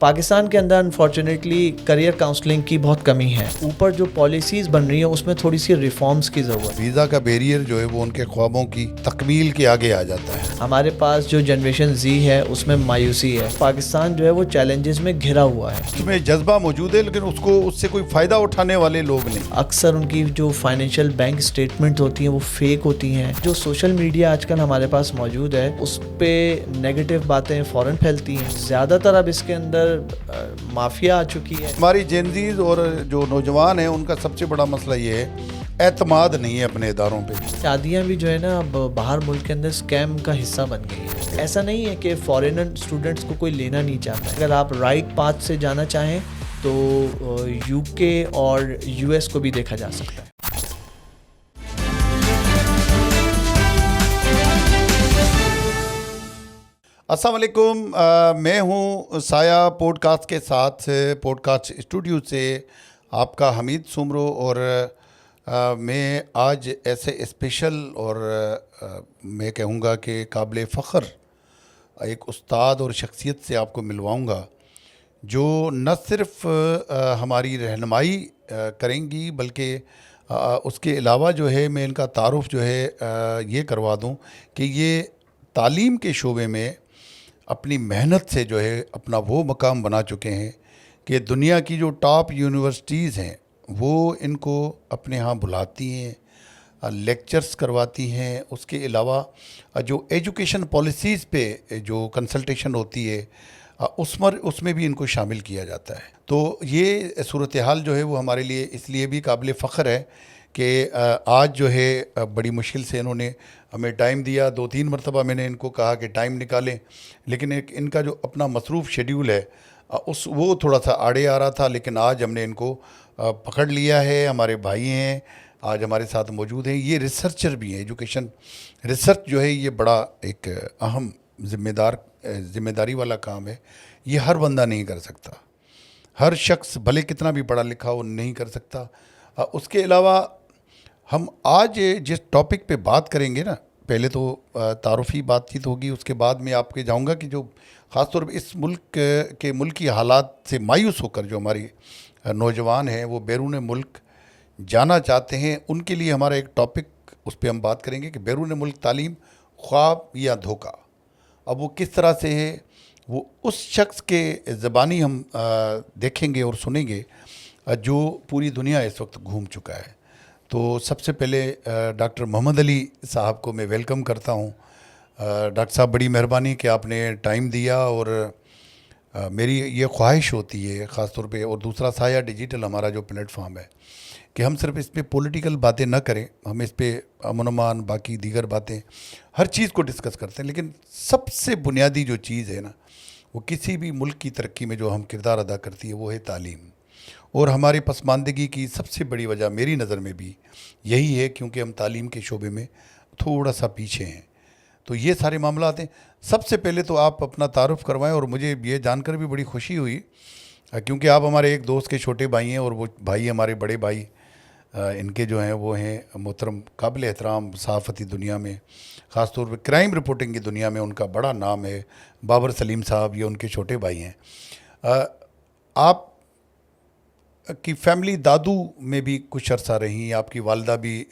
پاکستان کے اندر unfortunately career counselling کی بہت کمی ہے. اوپر جو پالیسیز بن رہی ہیں اس میں تھوڑی سی ریفارمز کی ضرورت ہے. ویزا کا بیریئر جو ہے وہ ان کے خوابوں کی تکمیل کے آگے آ جاتا ہے. ہمارے پاس جو جنریشن زی ہے اس میں مایوسی ہے. پاکستان جو ہے وہ چیلنجز میں گھرا ہوا ہے. اس میں جذبہ موجود ہے لیکن اس سے کوئی فائدہ اٹھانے والے لوگ نہیں. اکثر ان کی جو فائنینشیل بینک اسٹیٹمنٹ ہوتی ہیں وہ فیک ہوتی ہیں. جو سوشل میڈیا آج کل ہمارے پاس موجود ہے اس پہ نیگیٹو باتیں فوراً پھیلتی ہیں. زیادہ تر اب اس کے اندر مافیا آ چکی ہے. ہماری جینزیز اور جو نوجوان ہیں ان کا سب سے بڑا مسئلہ یہ ہے اعتماد نہیں ہے اپنے اداروں پہ. شادیاں بھی جو ہے نا اب باہر ملک کے اندر اسکیم کا حصہ بن گئی ہیں. ایسا نہیں ہے کہ فارینر اسٹوڈنٹس کو کوئی لینا نہیں چاہتا. اگر آپ رائٹ پاتھ سے جانا چاہیں تو یو کے اور یو ایس کو بھی دیکھا جا سکتا ہے. السلام علیکم. میں ہوں سایہ پوڈ کاسٹ کے ساتھ پوڈ کاسٹ اسٹوڈیو سے آپ کا حمید سومرو. اور میں آج ایسے اسپیشل اور میں کہوں گا کہ قابل فخر ایک استاد اور شخصیت سے آپ کو ملواؤں گا جو نہ صرف ہماری رہنمائی کریں گی بلکہ اس کے علاوہ جو ہے میں ان کا تعارف جو ہے یہ کروا دوں کہ یہ تعلیم کے شعبے میں اپنی محنت سے جو ہے اپنا وہ مقام بنا چکے ہیں کہ دنیا کی جو ٹاپ یونیورسٹیز ہیں وہ ان کو اپنے ہاں بلاتی ہیں, لیکچرز کرواتی ہیں. اس کے علاوہ جو ایجوکیشن پالیسیز پہ جو کنسلٹیشن ہوتی ہے اس میں بھی ان کو شامل کیا جاتا ہے. تو یہ صورتحال جو ہے وہ ہمارے لیے اس لیے بھی قابل فخر ہے کہ آج جو ہے بڑی مشکل سے انہوں نے ہمیں ٹائم دیا. 2-3 مرتبہ میں نے ان کو کہا کہ ٹائم نکالیں, لیکن ان کا جو اپنا مصروف شیڈیول ہے وہ تھوڑا سا آڑے آ رہا تھا. لیکن آج ہم نے ان کو پکڑ لیا ہے. ہمارے بھائی ہیں, آج ہمارے ساتھ موجود ہیں. یہ ریسرچر بھی ہیں. ایجوکیشن ریسرچ جو ہے یہ بڑا ایک اہم ذمہ داری والا کام ہے. یہ ہر بندہ نہیں کر سکتا. ہر شخص بھلے کتنا بھی پڑھا لکھا ہو نہیں کر سکتا. اس کے علاوہ ہم آج جس ٹاپک پہ بات کریں گے نا, پہلے تو تعارفی بات چیت ہوگی, اس کے بعد میں آپ کے جاؤں گا کہ جو خاص طور پہ اس ملک کے ملکی حالات سے مایوس ہو کر جو ہماری نوجوان ہیں وہ بیرون ملک جانا چاہتے ہیں, ان کے لیے ہمارا ایک ٹاپک اس پہ ہم بات کریں گے کہ بیرون ملک تعلیم خواب یا دھوکہ. اب وہ کس طرح سے ہے وہ اس شخص کے زبانی ہم دیکھیں گے اور سنیں گے جو پوری دنیا اس وقت گھوم چکا ہے. تو سب سے پہلے ڈاکٹر محمد علی صاحب کو میں ویلکم کرتا ہوں. ڈاکٹر صاحب بڑی مہربانی کہ آپ نے ٹائم دیا, اور میری یہ خواہش ہوتی ہے خاص طور پہ, اور دوسرا سایہ ڈیجیٹل ہمارا جو پلیٹ فارم ہے, کہ ہم صرف اس پہ پولیٹیکل باتیں نہ کریں. ہم اس پہ امن امان باقی دیگر باتیں ہر چیز کو ڈسکس کرتے ہیں, لیکن سب سے بنیادی جو چیز ہے نا وہ کسی بھی ملک کی ترقی میں جو ہم کردار ادا کرتی ہے وہ ہے تعلیم. اور ہماری پسماندگی کی سب سے بڑی وجہ میری نظر میں بھی یہی ہے, کیونکہ ہم تعلیم کے شعبے میں تھوڑا سا پیچھے ہیں. تو یہ سارے معاملات ہیں. سب سے پہلے تو آپ اپنا تعارف کروائیں, اور مجھے یہ جان کر بھی بڑی خوشی ہوئی کیونکہ آپ ہمارے ایک دوست کے چھوٹے بھائی ہیں, اور وہ بھائی ہمارے بڑے بھائی ان کے جو ہیں وہ ہیں محترم قابل احترام صحافتی دنیا میں, خاص طور پہ کرائم رپورٹنگ کی دنیا میں ان کا بڑا نام ہے. بابر سلیم صاحب یہ ان کے چھوٹے بھائی ہیں. آپ کی فیملی دادو میں بھی کچھ عرصہ رہیں, آپ کی والدہ بھی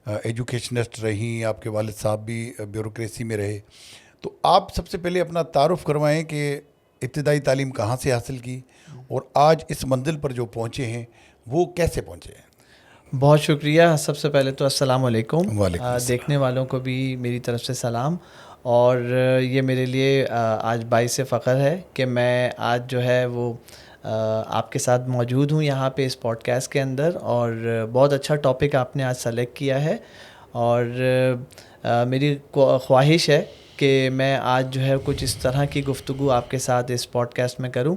ایجوکیشنسٹ رہیں, آپ کے والد صاحب بھی بیوروکریسی میں رہے. تو آپ سب سے پہلے اپنا تعارف کروائیں کہ ابتدائی تعلیم کہاں سے حاصل کی اور آج اس منزل پر جو پہنچے ہیں وہ کیسے پہنچے ہیں. بہت شکریہ. سب سے پہلے تو السلام علیکم. وعلیکم السلام. دیکھنے والوں کو بھی میری طرف سے سلام. اور یہ میرے لیے آج باعث فخر ہے کہ میں آج جو ہے وہ آپ کے ساتھ موجود ہوں یہاں پہ اس پوڈ کاسٹ کے اندر. اور بہت اچھا ٹاپک آپ نے آج سلیکٹ کیا ہے, اور میری خواہش ہے کہ میں آج جو ہے کچھ اس طرح کی گفتگو آپ کے ساتھ اس پوڈ کاسٹ میں کروں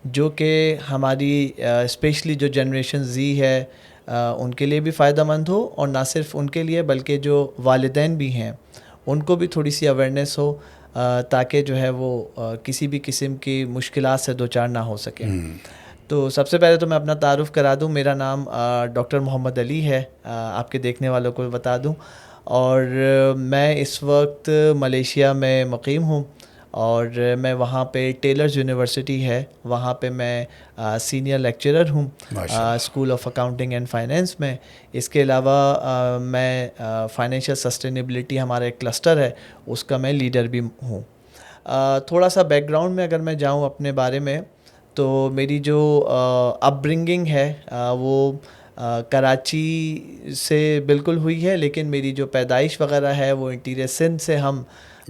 جو کہ ہماری اسپیشلی جو جنریشن زی ہے ان کے لیے بھی فائدہ مند ہو, اور نہ صرف ان کے لیے بلکہ جو والدین بھی ہیں ان کو بھی تھوڑی سی اویئرنیس ہو, تاکہ جو ہے وہ کسی بھی قسم کی مشکلات سے دوچار نہ ہو سکیں. تو سب سے پہلے تو میں اپنا تعارف کرا دوں. میرا نام ڈاکٹر محمد علی ہے, آپ کے دیکھنے والوں کو بتا دوں, اور میں اس وقت ملیشیا میں مقیم ہوں. اور میں وہاں پہ ٹیلرز یونیورسٹی ہے وہاں پہ میں سینئر لیکچرر ہوں school of accounting and finance میں. اس کے علاوہ میں فائنینشیل سسٹینیبلٹی ہمارا ایک کلسٹر ہے اس کا میں لیڈر بھی ہوں. تھوڑا سا بیک گراؤنڈ میں اگر میں جاؤں اپنے بارے میں تو میری جو اپ برنگنگ ہے وہ کراچی سے بالکل ہوئی ہے, لیکن میری جو پیدائش وغیرہ ہے وہ انٹیریئر سندھ سے. ہم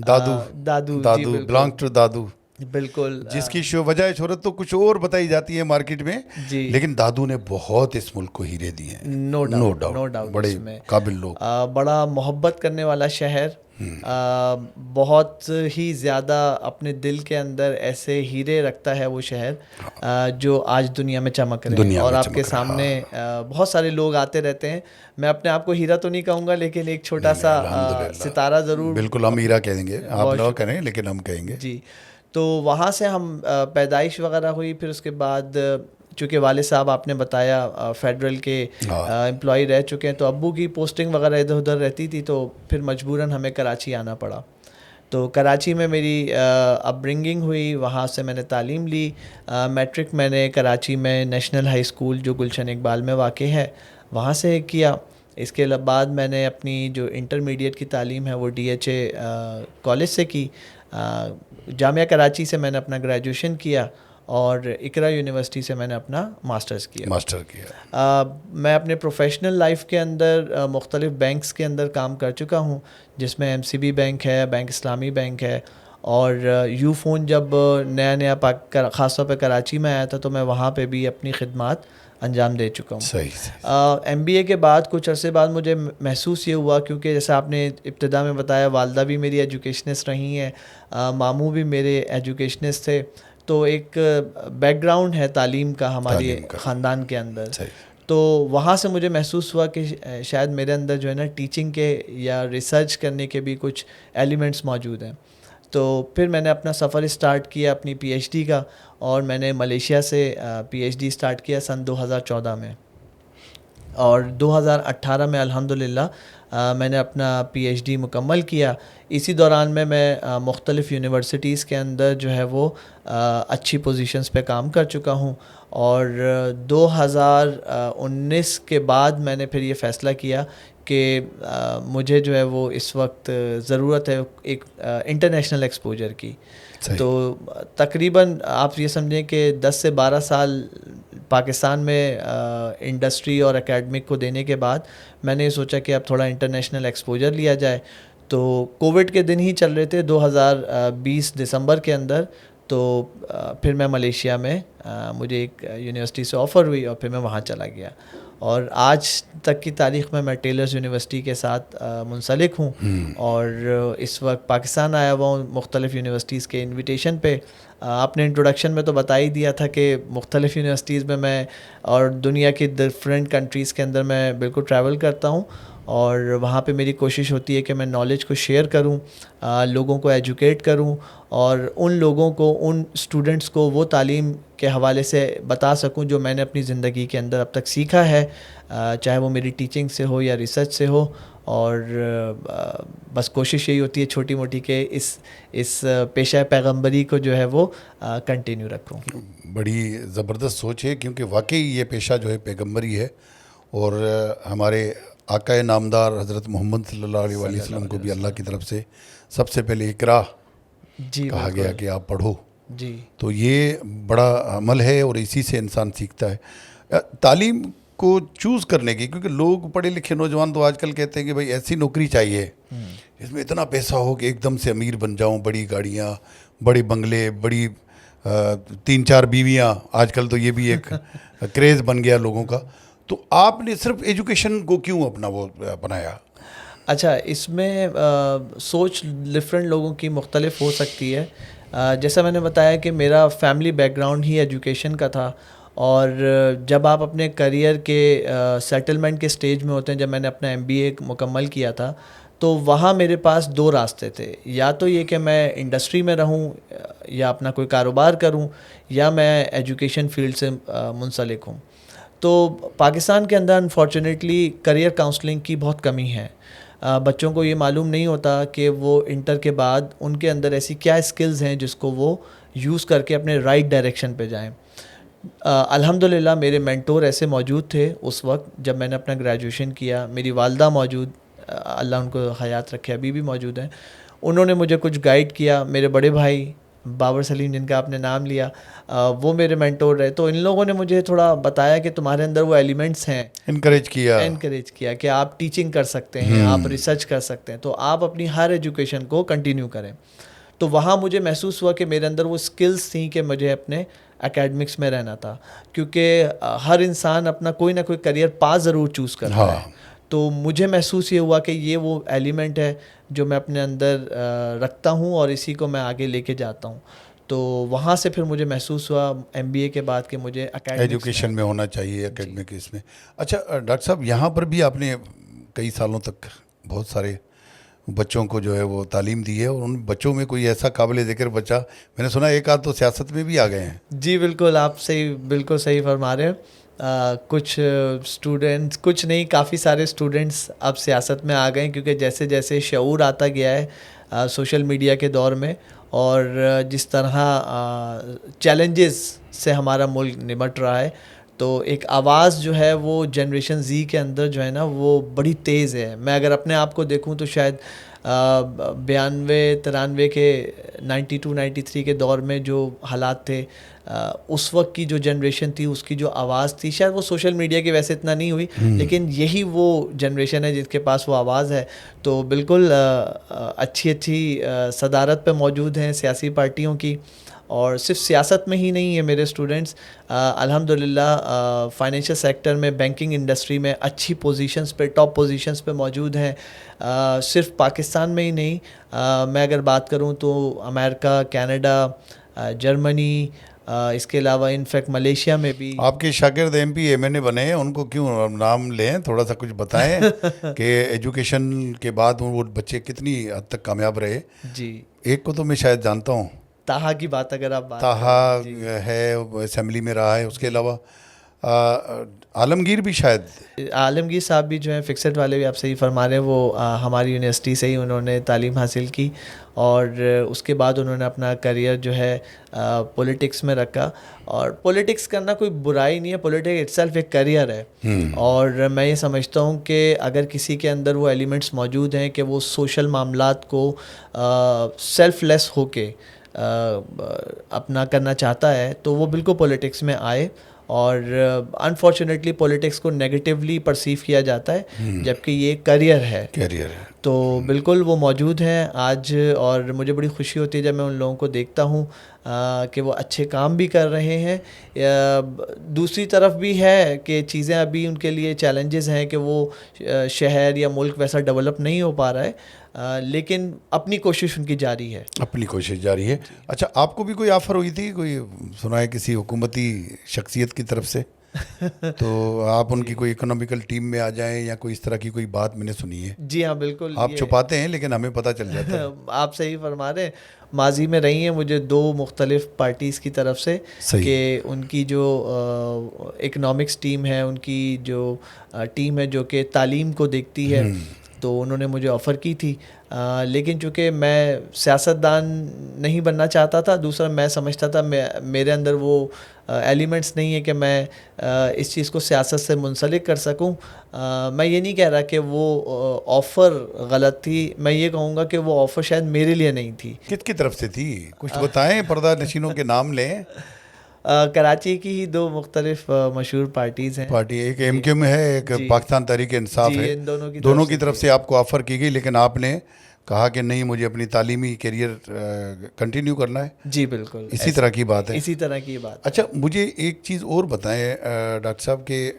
دادو بلانگ ٹو دادو, بالکل, جس کی وجہ شہرت تو کچھ اور بتائی جاتی ہے مارکیٹ میں, جی لیکن دادو نے بہت اس ملک کو ہیرے دیے ہیں. نو ڈاؤٹ, بڑے قابل لوگ, بڑا محبت کرنے والا شہر, بہت ہی زیادہ اپنے دل کے اندر ایسے ہیرے رکھتا ہے وہ شہر جو آج دنیا میں چمک رہے ہیں, اور آپ کے سامنے بہت سارے لوگ آتے رہتے ہیں. میں اپنے آپ کو ہیرا تو نہیں کہوں گا, لیکن ایک چھوٹا سا ستارہ ضرور. بالکل ہم ہیرا کہیں گے, آپ نہ کہیں لیکن ہم کہیں گے. جی, تو وہاں سے ہم پیدائش وغیرہ ہوئی. پھر اس کے بعد چونکہ والد صاحب آپ نے بتایا فیڈرل کے امپلائی رہ چکے ہیں, تو ابو کی پوسٹنگ وغیرہ ادھر ادھر رہتی تھی, تو پھر مجبوراً ہمیں کراچی آنا پڑا. تو کراچی میں میری اپ برنگنگ ہوئی, وہاں سے میں نے تعلیم لی. میٹرک میں نے کراچی میں نیشنل ہائی اسکول جو گلشن اقبال میں واقع ہے وہاں سے کیا. اس کے بعد میں نے اپنی جو انٹرمیڈیٹ کی تعلیم ہے وہ DHA کالج سے کی. جامعہ کراچی سے میں نے اپنا گریجویشن کیا, اور اقرا یونیورسٹی سے میں نے اپنا ماسٹر کیا. میں اپنے پروفیشنل لائف کے اندر مختلف بینکس کے اندر کام کر چکا ہوں, جس میں MCB بینک ہے, بینک اسلامی بینک ہے, اور یو فون جب نیا خاص طور پہ کراچی میں آیا تھا تو میں وہاں پہ بھی اپنی خدمات انجام دے چکا ہوں. MBA کے بعد کچھ عرصے بعد مجھے محسوس یہ ہوا, کیونکہ جیسے آپ نے ابتدا میں بتایا والدہ بھی میری ایجوکیشنسٹ رہی ہیں, ماموں بھی میرے ایجوکیشنسٹ تھے, تو ایک بیک گراؤنڈ ہے تعلیم کا ہمارے خاندان کے اندر. تو وہاں سے مجھے محسوس ہوا کہ شاید میرے اندر جو ہے نا ٹیچنگ کے یا ریسرچ کرنے کے بھی کچھ ایلیمنٹس موجود ہیں. تو پھر میں نے اپنا سفر اسٹارٹ کیا اپنی PhD کا, اور میں نے ملیشیا سے PhD اسٹارٹ کیا سن 2014 میں, اور 2018 میں الحمدللہ میں نے اپنا PhD مکمل کیا. اسی دوران میں مختلف یونیورسٹیز کے اندر جو ہے وہ اچھی پوزیشنز پہ کام کر چکا ہوں. اور 2019 کے بعد میں نے پھر یہ فیصلہ کیا کہ مجھے جو ہے وہ اس وقت ضرورت ہے ایک انٹرنیشنل ایکسپوجر کی. تو تقریباً آپ یہ سمجھیں کہ 10 سے 12 سال پاکستان میں انڈسٹری اور اکیڈمک کو دینے کے بعد میں نے یہ سوچا کہ اب تھوڑا انٹرنیشنل ایکسپوجر لیا جائے. تو کووڈ کے دن ہی چل رہے تھے 2020 دسمبر کے اندر, تو پھر میں ملیشیا میں مجھے ایک یونیورسٹی سے آفر ہوئی, اور پھر میں وہاں چلا گیا. اور آج تک کی تاریخ میں ٹیلرز یونیورسٹی کے ساتھ منسلک ہوں, اور اس وقت پاکستان آیا ہوا ہوں مختلف یونیورسٹیز کے انویٹیشن پہ. آپ نے انٹروڈکشن میں تو بتا ہی دیا تھا کہ مختلف یونیورسٹیز میں اور دنیا کی ڈفرینٹ کنٹریز کے اندر میں بالکل ٹریول کرتا ہوں, اور وہاں پہ میری کوشش ہوتی ہے کہ میں نالج کو شیئر کروں, لوگوں کو ایجوکیٹ کروں, اور ان لوگوں کو, ان اسٹوڈنٹس کو وہ تعلیم کے حوالے سے بتا سکوں جو میں نے اپنی زندگی کے اندر اب تک سیکھا ہے, چاہے وہ میری ٹیچنگ سے ہو یا ریسرچ سے ہو. اور بس کوشش یہی ہوتی ہے چھوٹی موٹی کہ اس پیشہ پیغمبری کو جو ہے وہ کنٹینیو رکھوں. بڑی زبردست سوچ ہے, کیونکہ واقعی یہ پیشہ جو ہے پیغمبری ہے, اور ہمارے آقا نامدار حضرت محمد صلی اللہ علیہ وسلم کو بھی اللہ کی طرف سے سب سے پہلے اقرا کہا گیا کہ آپ پڑھو. جی, تو یہ بڑا عمل ہے, اور اسی سے انسان سیکھتا ہے. تعلیم کو چوز کرنے کی, کیونکہ لوگ پڑھے لکھے نوجوان تو آج کل کہتے ہیں کہ بھائی ایسی نوکری چاہیے جس میں اتنا پیسہ ہو کہ ایک دم سے امیر بن جاؤں, بڑی گاڑیاں, بڑے بنگلے, بڑی 3-4 بیویاں, آج کل تو یہ بھی ایک کریز بن گیا لوگوں کا. تو آپ نے صرف ایجوکیشن کو کیوں اپنا وہ بنایا؟ اچھا, اس میں سوچ ڈفرینٹ لوگوں کی مختلف ہو سکتی ہے. جیسا میں نے بتایا کہ میرا فیملی بیک گراؤنڈ ہی ایجوکیشن کا تھا, اور جب آپ اپنے کریئر کے سیٹلمنٹ کے سٹیج میں ہوتے ہیں, جب میں نے اپنا MBA مکمل کیا تھا تو وہاں میرے پاس 2 راستے تھے. یا تو یہ کہ میں انڈسٹری میں رہوں یا اپنا کوئی کاروبار کروں, یا میں ایجوکیشن فیلڈ سے منسلک ہوں. تو پاکستان کے اندر انفارچونیٹلی کریئر کاؤنسلنگ کی بہت کمی ہے. بچوں کو یہ معلوم نہیں ہوتا کہ وہ انٹر کے بعد ان کے اندر ایسی کیا اسکلز ہیں جس کو وہ یوز کر کے اپنے رائٹ ڈائریکشن پہ جائیں. الحمدللہ میرے مینٹور ایسے موجود تھے اس وقت جب میں نے اپنا گریجویشن کیا. میری والدہ موجود, اللہ ان کو حیات رکھے, ابھی بھی موجود ہیں. انہوں نے مجھے کچھ گائیڈ کیا. میرے بڑے بھائی بابر سلیم جن کا آپ نے نام لیا, وہ میرے مینٹور رہے. تو ان لوگوں نے مجھے تھوڑا بتایا کہ تمہارے اندر وہ ایلیمنٹس ہیں, انکریج کیا کہ آپ ٹیچنگ کر سکتے ہیں, آپ ریسرچ کر سکتے ہیں, تو آپ اپنی ہر ایجوکیشن کو کنٹینیو کریں. تو وہاں مجھے محسوس ہوا کہ میرے اندر وہ اسکلز تھیں کہ مجھے اپنے اکیڈمکس میں رہنا تھا, کیونکہ ہر انسان اپنا کوئی نہ کوئی کریئر پاس ضرور چوز کرتا ہے. تو مجھے محسوس یہ ہوا کہ یہ وہ ایلیمنٹ ہے جو میں اپنے اندر رکھتا ہوں اور اسی کو میں آگے لے کے جاتا ہوں. تو وہاں سے پھر مجھے محسوس ہوا MBA کے بعد کہ مجھے ایجوکیشن میں ہونا چاہیے, اکیڈمک اس میں. اچھا ڈاکٹر صاحب, یہاں پر بھی آپ نے کئی سالوں تک بہت سارے بچوں کو جو ہے وہ تعلیم دی ہے, اور ان بچوں میں کوئی ایسا قابل ذکر بچہ, میں نے سنا ایک آدھ تو سیاست میں بھی آ گئے ہیں. جی بالکل, آپ بالکل صحیح فرما رہے ہیں. کچھ اسٹوڈنٹس, کچھ نہیں, کافی سارے اسٹوڈنٹس اب سیاست میں آ گئے ہیں, کیونکہ جیسے جیسے شعور آتا گیا ہے سوشل میڈیا کے دور میں, اور جس طرح چیلنجز سے ہمارا ملک نمٹ رہا ہے, تو ایک آواز جو ہے وہ جنریشن زی کے اندر جو ہے نا وہ بڑی تیز ہے. میں اگر اپنے آپ کو دیکھوں تو شاید 92-93 کے 92-93 کے دور میں جو حالات تھے, اس وقت کی جو جنریشن تھی, اس کی جو آواز تھی, شاید وہ سوشل میڈیا کی ویسے اتنا نہیں ہوئی, لیکن یہی وہ جنریشن ہے جس کے پاس وہ آواز ہے. تو بالکل اچھی صدارت پہ موجود ہیں سیاسی پارٹیوں کی, اور صرف سیاست میں ہی نہیں ہے میرے اسٹوڈنٹس, الحمدللہ فائنینشیل سیکٹر میں, بینکنگ انڈسٹری میں اچھی پوزیشنز پہ, ٹاپ پوزیشنز پہ موجود ہیں. صرف پاکستان میں ہی نہیں, میں اگر بات کروں تو امریکہ, کینیڈا, جرمنی, اس کے علاوہ انفیکٹ ملیشیا میں بھی. آپ کے شاگرد MP MNA بنے ہیں, ان کو کیوں نام لیں, تھوڑا سا کچھ بتائیں کہ ایجوکیشن کے بعد وہ بچے کتنی حد تک کامیاب رہے. جی, ایک کو تو میں شاید جانتا ہوں, تاہا کی بات اگر آپ بات تاہا ہے, اسمبلی میں رہا ہے. اس کے علاوہ عالمگیر بھی, شاید عالمگیر صاحب بھی جو ہیں, فکسڈ والے بھی آپ صحیح فرما رہے ہیں, وہ ہماری یونیورسٹی سے ہی انہوں نے تعلیم حاصل کی, اور اس کے بعد انہوں نے اپنا کریئر جو ہے پولیٹکس میں رکھا. اور پولیٹکس کرنا کوئی برائی نہیں ہے, پولیٹکس اٹ سیلف ایک کریئر ہے. اور میں یہ سمجھتا ہوں کہ اگر کسی کے اندر وہ ایلیمنٹس موجود ہیں کہ وہ سوشل معاملات کو سیلف لیس ہو کے اپنا کرنا چاہتا ہے, تو وہ بالکل پولیٹکس میں آئے. اور انفارچونیٹلی پولیٹکس کو نیگیٹیولی پرسیو کیا جاتا ہے, جبکہ یہ کریئر ہے. تو بالکل وہ موجود ہیں آج, اور مجھے بڑی خوشی ہوتی ہے جب میں ان لوگوں کو دیکھتا ہوں کہ وہ اچھے کام بھی کر رہے ہیں. دوسری طرف بھی ہے کہ چیزیں ابھی ان کے لیے چیلنجز ہیں کہ وہ شہر یا ملک ویسا ڈیولپ نہیں ہو پا رہا ہے, لیکن اپنی کوشش ان کی جاری ہے. اچھا, آپ کو بھی کوئی آفر ہوئی تھی, کوئی سنا ہے کسی حکومتی شخصیت کی طرف سے, تو آپ ان کی کوئی اکنامیکل ٹیم میں آ جائیں, یا کوئی اس طرح کی کوئی بات میں نے سنی ہے؟ جی ہاں بالکل, آپ چھپاتے ہیں لیکن ہمیں پتہ چل جاتا ہے. آپ صحیح فرما رہے ہیں, ماضی میں رہی ہیں مجھے 2 مختلف پارٹیز کی طرف سے کہ ان کی جو اکنامکس ٹیم ہے, ان کی جو ٹیم ہے جو کہ تعلیم کو دیکھتی ہے, تو انہوں نے مجھے آفر کی تھی. لیکن چونکہ میں سیاستدان نہیں بننا چاہتا تھا, دوسرا میں سمجھتا تھا میرے اندر وہ ایلیمنٹس نہیں ہے کہ میں اس چیز کو سیاست سے منسلک کر سکوں. میں یہ نہیں کہہ رہا کہ وہ آفر غلط تھی, میں یہ کہوں گا کہ وہ آفر شاید میرے لیے نہیں تھی. کس کی طرف سے تھی, کچھ بتائیں, پردہ نشینوں کے نام لیں. کراچی کی ہی 2 مختلف مشہور پارٹیز ہیں. پارٹی ایک MQ میں ہے, ایک پاکستان تحریک انصاف ہے. دونوں کی طرف سے آپ کو آفر کی گئی, لیکن آپ نے کہا کہ نہیں, مجھے اپنی تعلیمی کیریئر کنٹینیو کرنا ہے. جی بالکل, اسی طرح کی بات ہے. اسی طرح کی بات. اچھا, مجھے ایک چیز اور بتائیں ڈاکٹر صاحب, کہ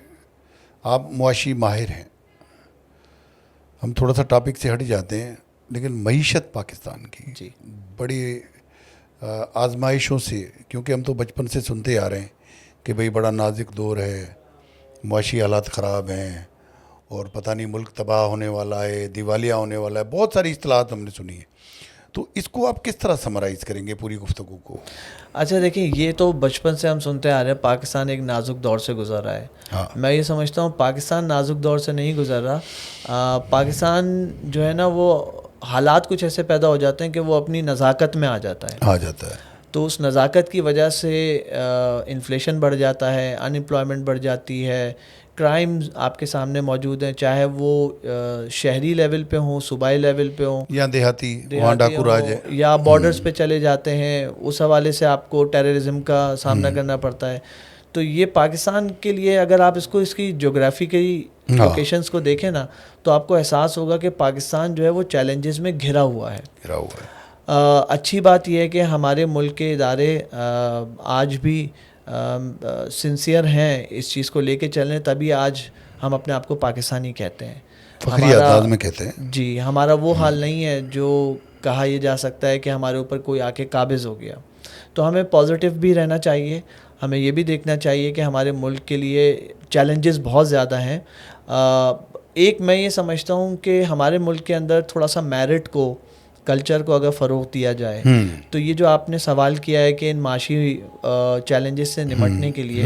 آپ معاشی ماہر ہیں. ہم تھوڑا سا ٹاپک سے ہٹ جاتے ہیں, لیکن معیشت پاکستان کی بڑی آزمائشوں سے, کیونکہ ہم تو بچپن سے سنتے آ رہے ہیں کہ بھئی بڑا نازک دور ہے, معاشی حالات خراب ہیں, اور پتہ نہیں ملک تباہ ہونے والا ہے, دیوالیہ ہونے والا ہے, بہت ساری اصطلاحات ہم نے سنی ہیں. تو اس کو آپ کس طرح سمرائز کریں گے پوری گفتگو کو؟ اچھا دیکھیں، یہ تو بچپن سے ہم سنتے آ رہے ہیں پاکستان ایک نازک دور سے گزر رہا ہے. ہاں. میں یہ سمجھتا ہوں پاکستان نازک دور سے نہیں گزر رہا. پاکستان جو ہے نا وہ حالات کچھ ایسے پیدا ہو جاتے ہیں کہ وہ اپنی نزاکت میں آ جاتا ہے. تو اس نزاکت کی وجہ سے انفلیشن بڑھ جاتا ہے، ان امپلائمنٹ بڑھ جاتی ہے، کرائمز آپ کے سامنے موجود ہیں، چاہے وہ شہری لیول پہ ہوں، صوبائی لیول پہ ہوں، یا دیہاتی وہاں ڈاکو راج ہے، یا بارڈرز پہ چلے جاتے ہیں. اس حوالے سے آپ کو ٹیررزم کا سامنا کرنا پڑتا ہے. تو یہ پاکستان کے لیے اگر آپ اس کی جغرافیکلی لوکیشنز کو دیکھیں نا تو آپ کو احساس ہوگا کہ پاکستان جو ہے وہ چیلنجز میں گھرا ہوا ہے. اچھی بات یہ ہے کہ ہمارے ملک کے ادارے آج بھی سنسیئر ہیں اس چیز کو لے کے چل رہے ہیں، تبھی آج ہم اپنے آپ کو پاکستانی کہتے ہیں. فخری انداز میں کہتے ہیں. جی، ہمارا وہ حال نہیں ہے جو کہا یہ جا سکتا ہے کہ ہمارے اوپر کوئی آ کے قابض ہو گیا. تو ہمیں پازیٹیو بھی رہنا چاہیے. ہمیں یہ بھی دیکھنا چاہیے کہ ہمارے ملک کے لیے چیلنجز بہت زیادہ ہیں. ایک میں یہ سمجھتا ہوں کہ ہمارے ملک کے اندر تھوڑا سا میرٹ کو، کلچر کو اگر فروغ دیا جائے تو یہ جو آپ نے سوال کیا ہے کہ ان معاشی چیلنجز سے نمٹنے کے لیے،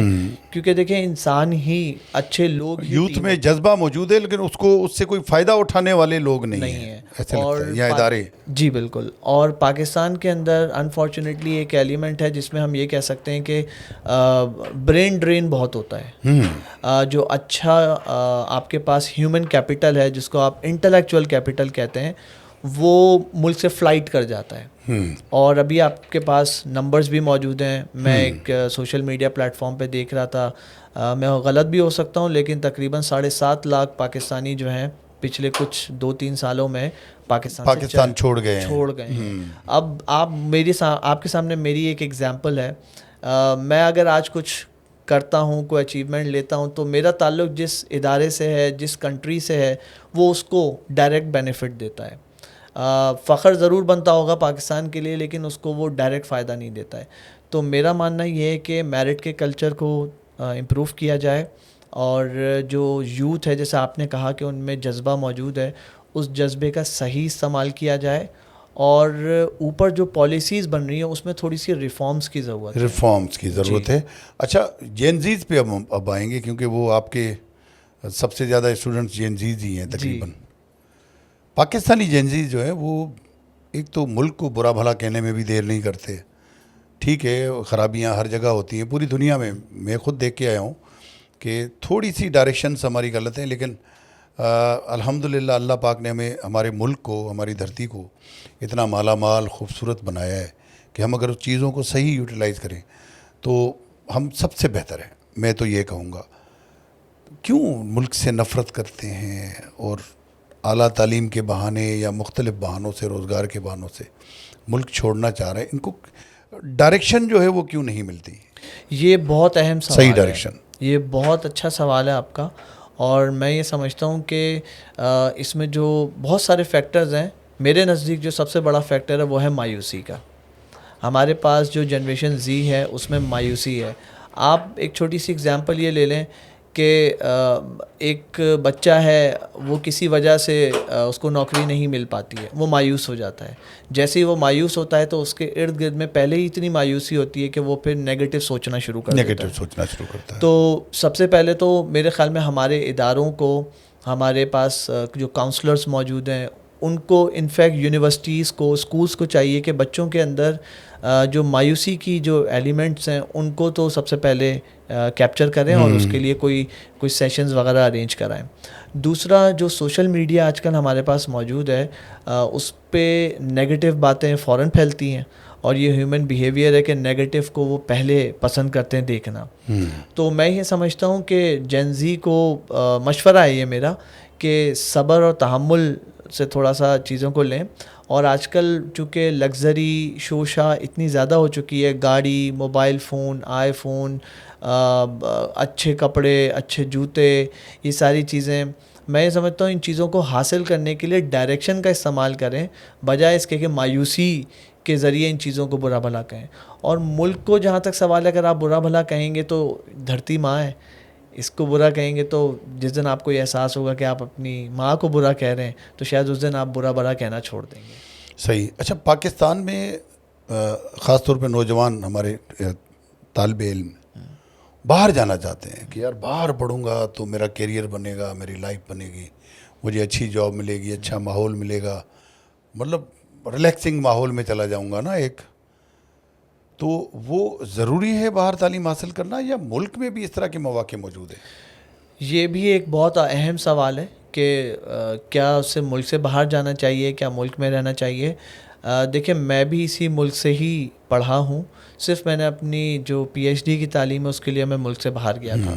کیونکہ دیکھیں انسان ہی اچھے لوگ یوتھ میں جذبہ موجود ہے لیکن اس سے کوئی فائدہ اٹھانے والے لوگ نہیں ہیں ایسے لگتا ہے، یا ادارے. جی بالکل. اور پاکستان کے اندر انفارچونیٹلی ایک ایلیمنٹ ہے جس میں ہم یہ کہہ سکتے ہیں کہ برین ڈرین بہت ہوتا ہے. جو اچھا آپ کے پاس ہیومن کیپٹل ہے، جس کو آپ انٹلیکچوئل کیپٹل کہتے ہیں، وہ ملک سے فلائٹ کر جاتا ہے. اور ابھی آپ کے پاس نمبرز بھی موجود ہیں. میں ایک سوشل میڈیا پلیٹ فارم پہ دیکھ رہا تھا، میں غلط بھی ہو سکتا ہوں، لیکن تقریباً 7.5 لاکھ پاکستانی جو ہیں پچھلے کچھ 2-3 سالوں میں پاکستان چھوڑ گئے ہیں. اب آپ کے سامنے میری ایک ایگزامپل ہے. میں اگر آج کچھ کرتا ہوں، کوئی اچیومنٹ لیتا ہوں، تو میرا تعلق جس ادارے سے ہے، جس کنٹری سے ہے، وہ اس کو ڈائریکٹ بینیفٹ دیتا ہے. فخر ضرور بنتا ہوگا پاکستان کے لیے، لیکن اس کو وہ ڈائریکٹ فائدہ نہیں دیتا ہے. تو میرا ماننا یہ ہے کہ میرٹ کے کلچر کو امپروو کیا جائے، اور جو یوتھ ہے، جیسے آپ نے کہا کہ ان میں جذبہ موجود ہے، اس جذبے کا صحیح استعمال کیا جائے. اور اوپر جو پالیسیز بن رہی ہیں اس میں تھوڑی سی ریفارمز کی ضرورت ہے. اچھا، جین زیز پہ اب آئیں گے، کیونکہ وہ آپ کے سب سے زیادہ اسٹوڈنٹس جین زیز ہی ہیں تقریباً. پاکستانی جین زیز جو ہے وہ ایک تو ملک کو برا بھلا کہنے میں بھی دیر نہیں کرتے. ٹھیک ہے، خرابیاں ہر جگہ ہوتی ہیں پوری دنیا میں، میں خود دیکھ کے آیا ہوں کہ تھوڑی سی ڈائریکشنس ہماری غلط ہیں، لیکن الحمدللہ اللہ پاک نے ہمارے ملک کو، ہماری دھرتی کو اتنا مالا مال خوبصورت بنایا ہے کہ ہم اگر اس چیزوں کو صحیح یوٹیلائز کریں تو ہم سب سے بہتر ہیں. میں تو یہ کہوں گا، کیوں ملک سے نفرت کرتے ہیں اور اعلیٰ تعلیم کے بہانے یا مختلف بہانوں سے، روزگار کے بہانوں سے ملک چھوڑنا چاہ رہے ہیں؟ ان کو ڈائریکشن جو ہے وہ کیوں نہیں ملتی؟ یہ بہت اہم سوال صحیح ڈائریکشن. یہ بہت اچھا سوال ہے آپ کا. اور میں یہ سمجھتا ہوں کہ اس میں جو بہت سارے فیکٹرز ہیں، میرے نزدیک جو سب سے بڑا فیکٹر ہے وہ ہے مایوسی کا. ہمارے پاس جو جنریشن زی ہے اس میں مایوسی ہے. آپ ایک چھوٹی سی اگزامپل یہ لے لیں کہ ایک بچہ ہے، وہ کسی وجہ سے اس کو نوکری نہیں مل پاتی ہے، وہ مایوس ہو جاتا ہے. جیسے ہی وہ مایوس ہوتا ہے تو اس کے ارد گرد میں پہلے ہی اتنی مایوسی ہوتی ہے کہ وہ پھر نیگیٹو سوچنا شروع کر دیتا ہے. تو سب سے پہلے تو میرے خیال میں ہمارے اداروں کو، ہمارے پاس جو کاؤنسلرز موجود ہیں، ان کو انفیکٹ یونیورسٹیز کو، اسکولس کو چاہیے کہ بچوں کے اندر جو مایوسی کی جو ایلیمنٹس ہیں ان کو تو سب سے پہلے کیپچر کریں اور اس کے لیے کوئی سیشنز وغیرہ ارینج کرائیں. دوسرا، جو سوشل میڈیا آج کل ہمارے پاس موجود ہے، اس پہ نیگیٹو باتیں فوراً پھیلتی ہیں، اور یہ ہیومن بیہیویئر ہے کہ نیگیٹو کو وہ پہلے پسند کرتے ہیں دیکھنا. تو میں یہ سمجھتا ہوں کہ جین زی کو مشورہ ہے یہ میرا کہ صبر اور تحمل سے تھوڑا سا چیزوں کو لیں. اور آج کل چونکہ لگژری شوشا اتنی زیادہ ہو چکی ہے، گاڑی، موبائل فون، آئی فون، اچھے کپڑے، اچھے جوتے، یہ ساری چیزیں، میں یہ سمجھتا ہوں ان چیزوں کو حاصل کرنے کے لیے ڈائریکشن کا استعمال کریں، بجائے اس کے کہ مایوسی کے ذریعے ان چیزوں کو برا بھلا کہیں. اور ملک کو جہاں تک سوال ہے، اگر آپ برا بھلا کہیں گے تو دھرتی ماں ہے، اس کو برا کہیں گے تو جس دن آپ کو یہ احساس ہوگا کہ آپ اپنی ماں کو برا کہہ رہے ہیں تو شاید اس دن آپ برا بھلا کہنا چھوڑ دیں گے. صحیح. اچھا, پاکستان میں خاص طور پہ نوجوان ہمارے طالب علم باہر جانا چاہتے ہیں کہ یار باہر پڑھوں گا تو میرا کیریئر بنے گا, میری لائف بنے گی, مجھے اچھی جاب ملے گی, اچھا ماحول ملے گا, مطلب ریلیکسنگ ماحول میں چلا جاؤں گا نا ایک. تو وہ ضروری ہے باہر تعلیم حاصل کرنا, یا ملک میں بھی اس طرح کے مواقع موجود ہیں؟ یہ بھی ایک بہت اہم سوال ہے کہ کیا اسے ملک سے باہر جانا چاہیے, کیا ملک میں رہنا چاہیے. دیکھیں, میں بھی اسی ملک سے ہی پڑھا ہوں, صرف میں نے اپنی جو پی ایچ ڈی کی تعلیم ہے اس کے لیے میں ملک سے باہر گیا تھا.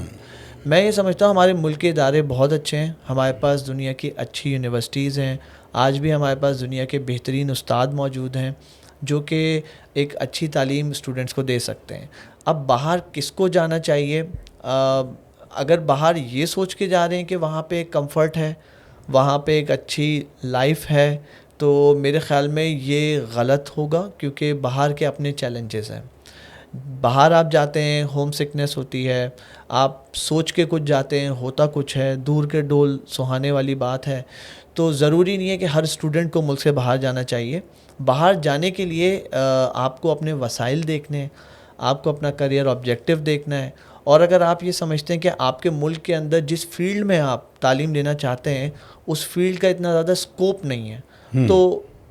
میں یہ سمجھتا ہوں ہمارے ملک کے ادارے بہت اچھے ہیں, ہمارے پاس دنیا کی اچھی یونیورسٹیز ہیں, آج بھی ہمارے پاس دنیا کے بہترین استاد موجود ہیں جو کہ ایک اچھی تعلیم اسٹوڈنٹس کو دے سکتے ہیں. اب باہر کس کو جانا چاہیے؟ اگر باہر یہ سوچ کے جا رہے ہیں کہ وہاں پہ ایک کمفرٹ ہے, وہاں پہ ایک اچھی لائف ہے, تو میرے خیال میں یہ غلط ہوگا, کیونکہ باہر کے اپنے چیلنجز ہیں. باہر آپ جاتے ہیں, ہوم سکنس ہوتی ہے, آپ سوچ کے کچھ جاتے ہیں, ہوتا کچھ ہے, دور کے ڈول سہانے والی بات ہے. تو ضروری نہیں ہے کہ ہر اسٹوڈنٹ کو ملک سے باہر جانا چاہیے. باہر جانے کے لیے آپ کو اپنے وسائل دیکھنے ہیں, آپ کو اپنا کریئر آبجیکٹیو دیکھنا ہے, اور اگر آپ یہ سمجھتے ہیں کہ آپ کے ملک کے اندر جس فیلڈ میں آپ تعلیم لینا چاہتے ہیں اس فیلڈ کا اتنا زیادہ اسکوپ نہیں ہے, تو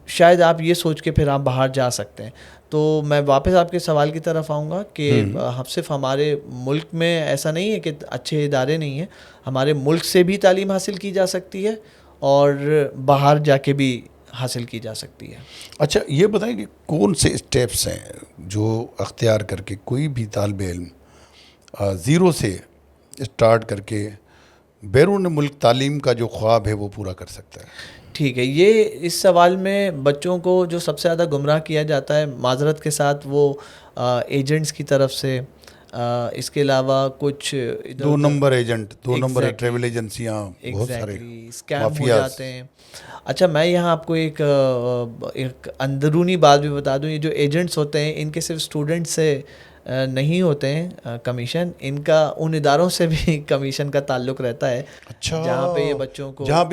شاید آپ یہ سوچ کے پھر آپ باہر جا سکتے ہیں. تو میں واپس آپ کے سوال کی طرف آؤں گا کہ صرف ہمارے ملک میں ایسا نہیں ہے کہ اچھے ادارے نہیں ہیں, ہمارے ملک سے بھی تعلیم حاصل کی جا سکتی ہے اور باہر جا کے بھی حاصل کی جا سکتی ہے. اچھا, یہ بتائیں کہ کون سے اسٹیپس ہیں جو اختیار کر کے کوئی بھی طالب علم زیرو سے اسٹارٹ کر کے بیرون ملک تعلیم کا جو خواب ہے وہ پورا کر سکتا ہے؟ ٹھیک ہے, یہ اس سوال میں بچوں کو جو سب سے زیادہ گمراہ کیا جاتا ہے معذرت کے ساتھ وہ ایجنٹس کی طرف سے, اس کے علاوہ کچھ 2 نمبر ایجنٹ, 2 نمبر ٹریول ایجنسیاں, بہت سارے اسکیم ہو جاتے ہیں. اچھا, میں یہاں آپ کو ایک اندرونی بات بھی بتا دوں, یہ جو ایجنٹس ہوتے ہیں ان کے صرف اسٹوڈنٹ سے نہیں ہوتے ہیں کمیشن, ان کا ان اداروں سے بھی کمیشن کا تعلق رہتا ہے. اچھا, جہاں پہ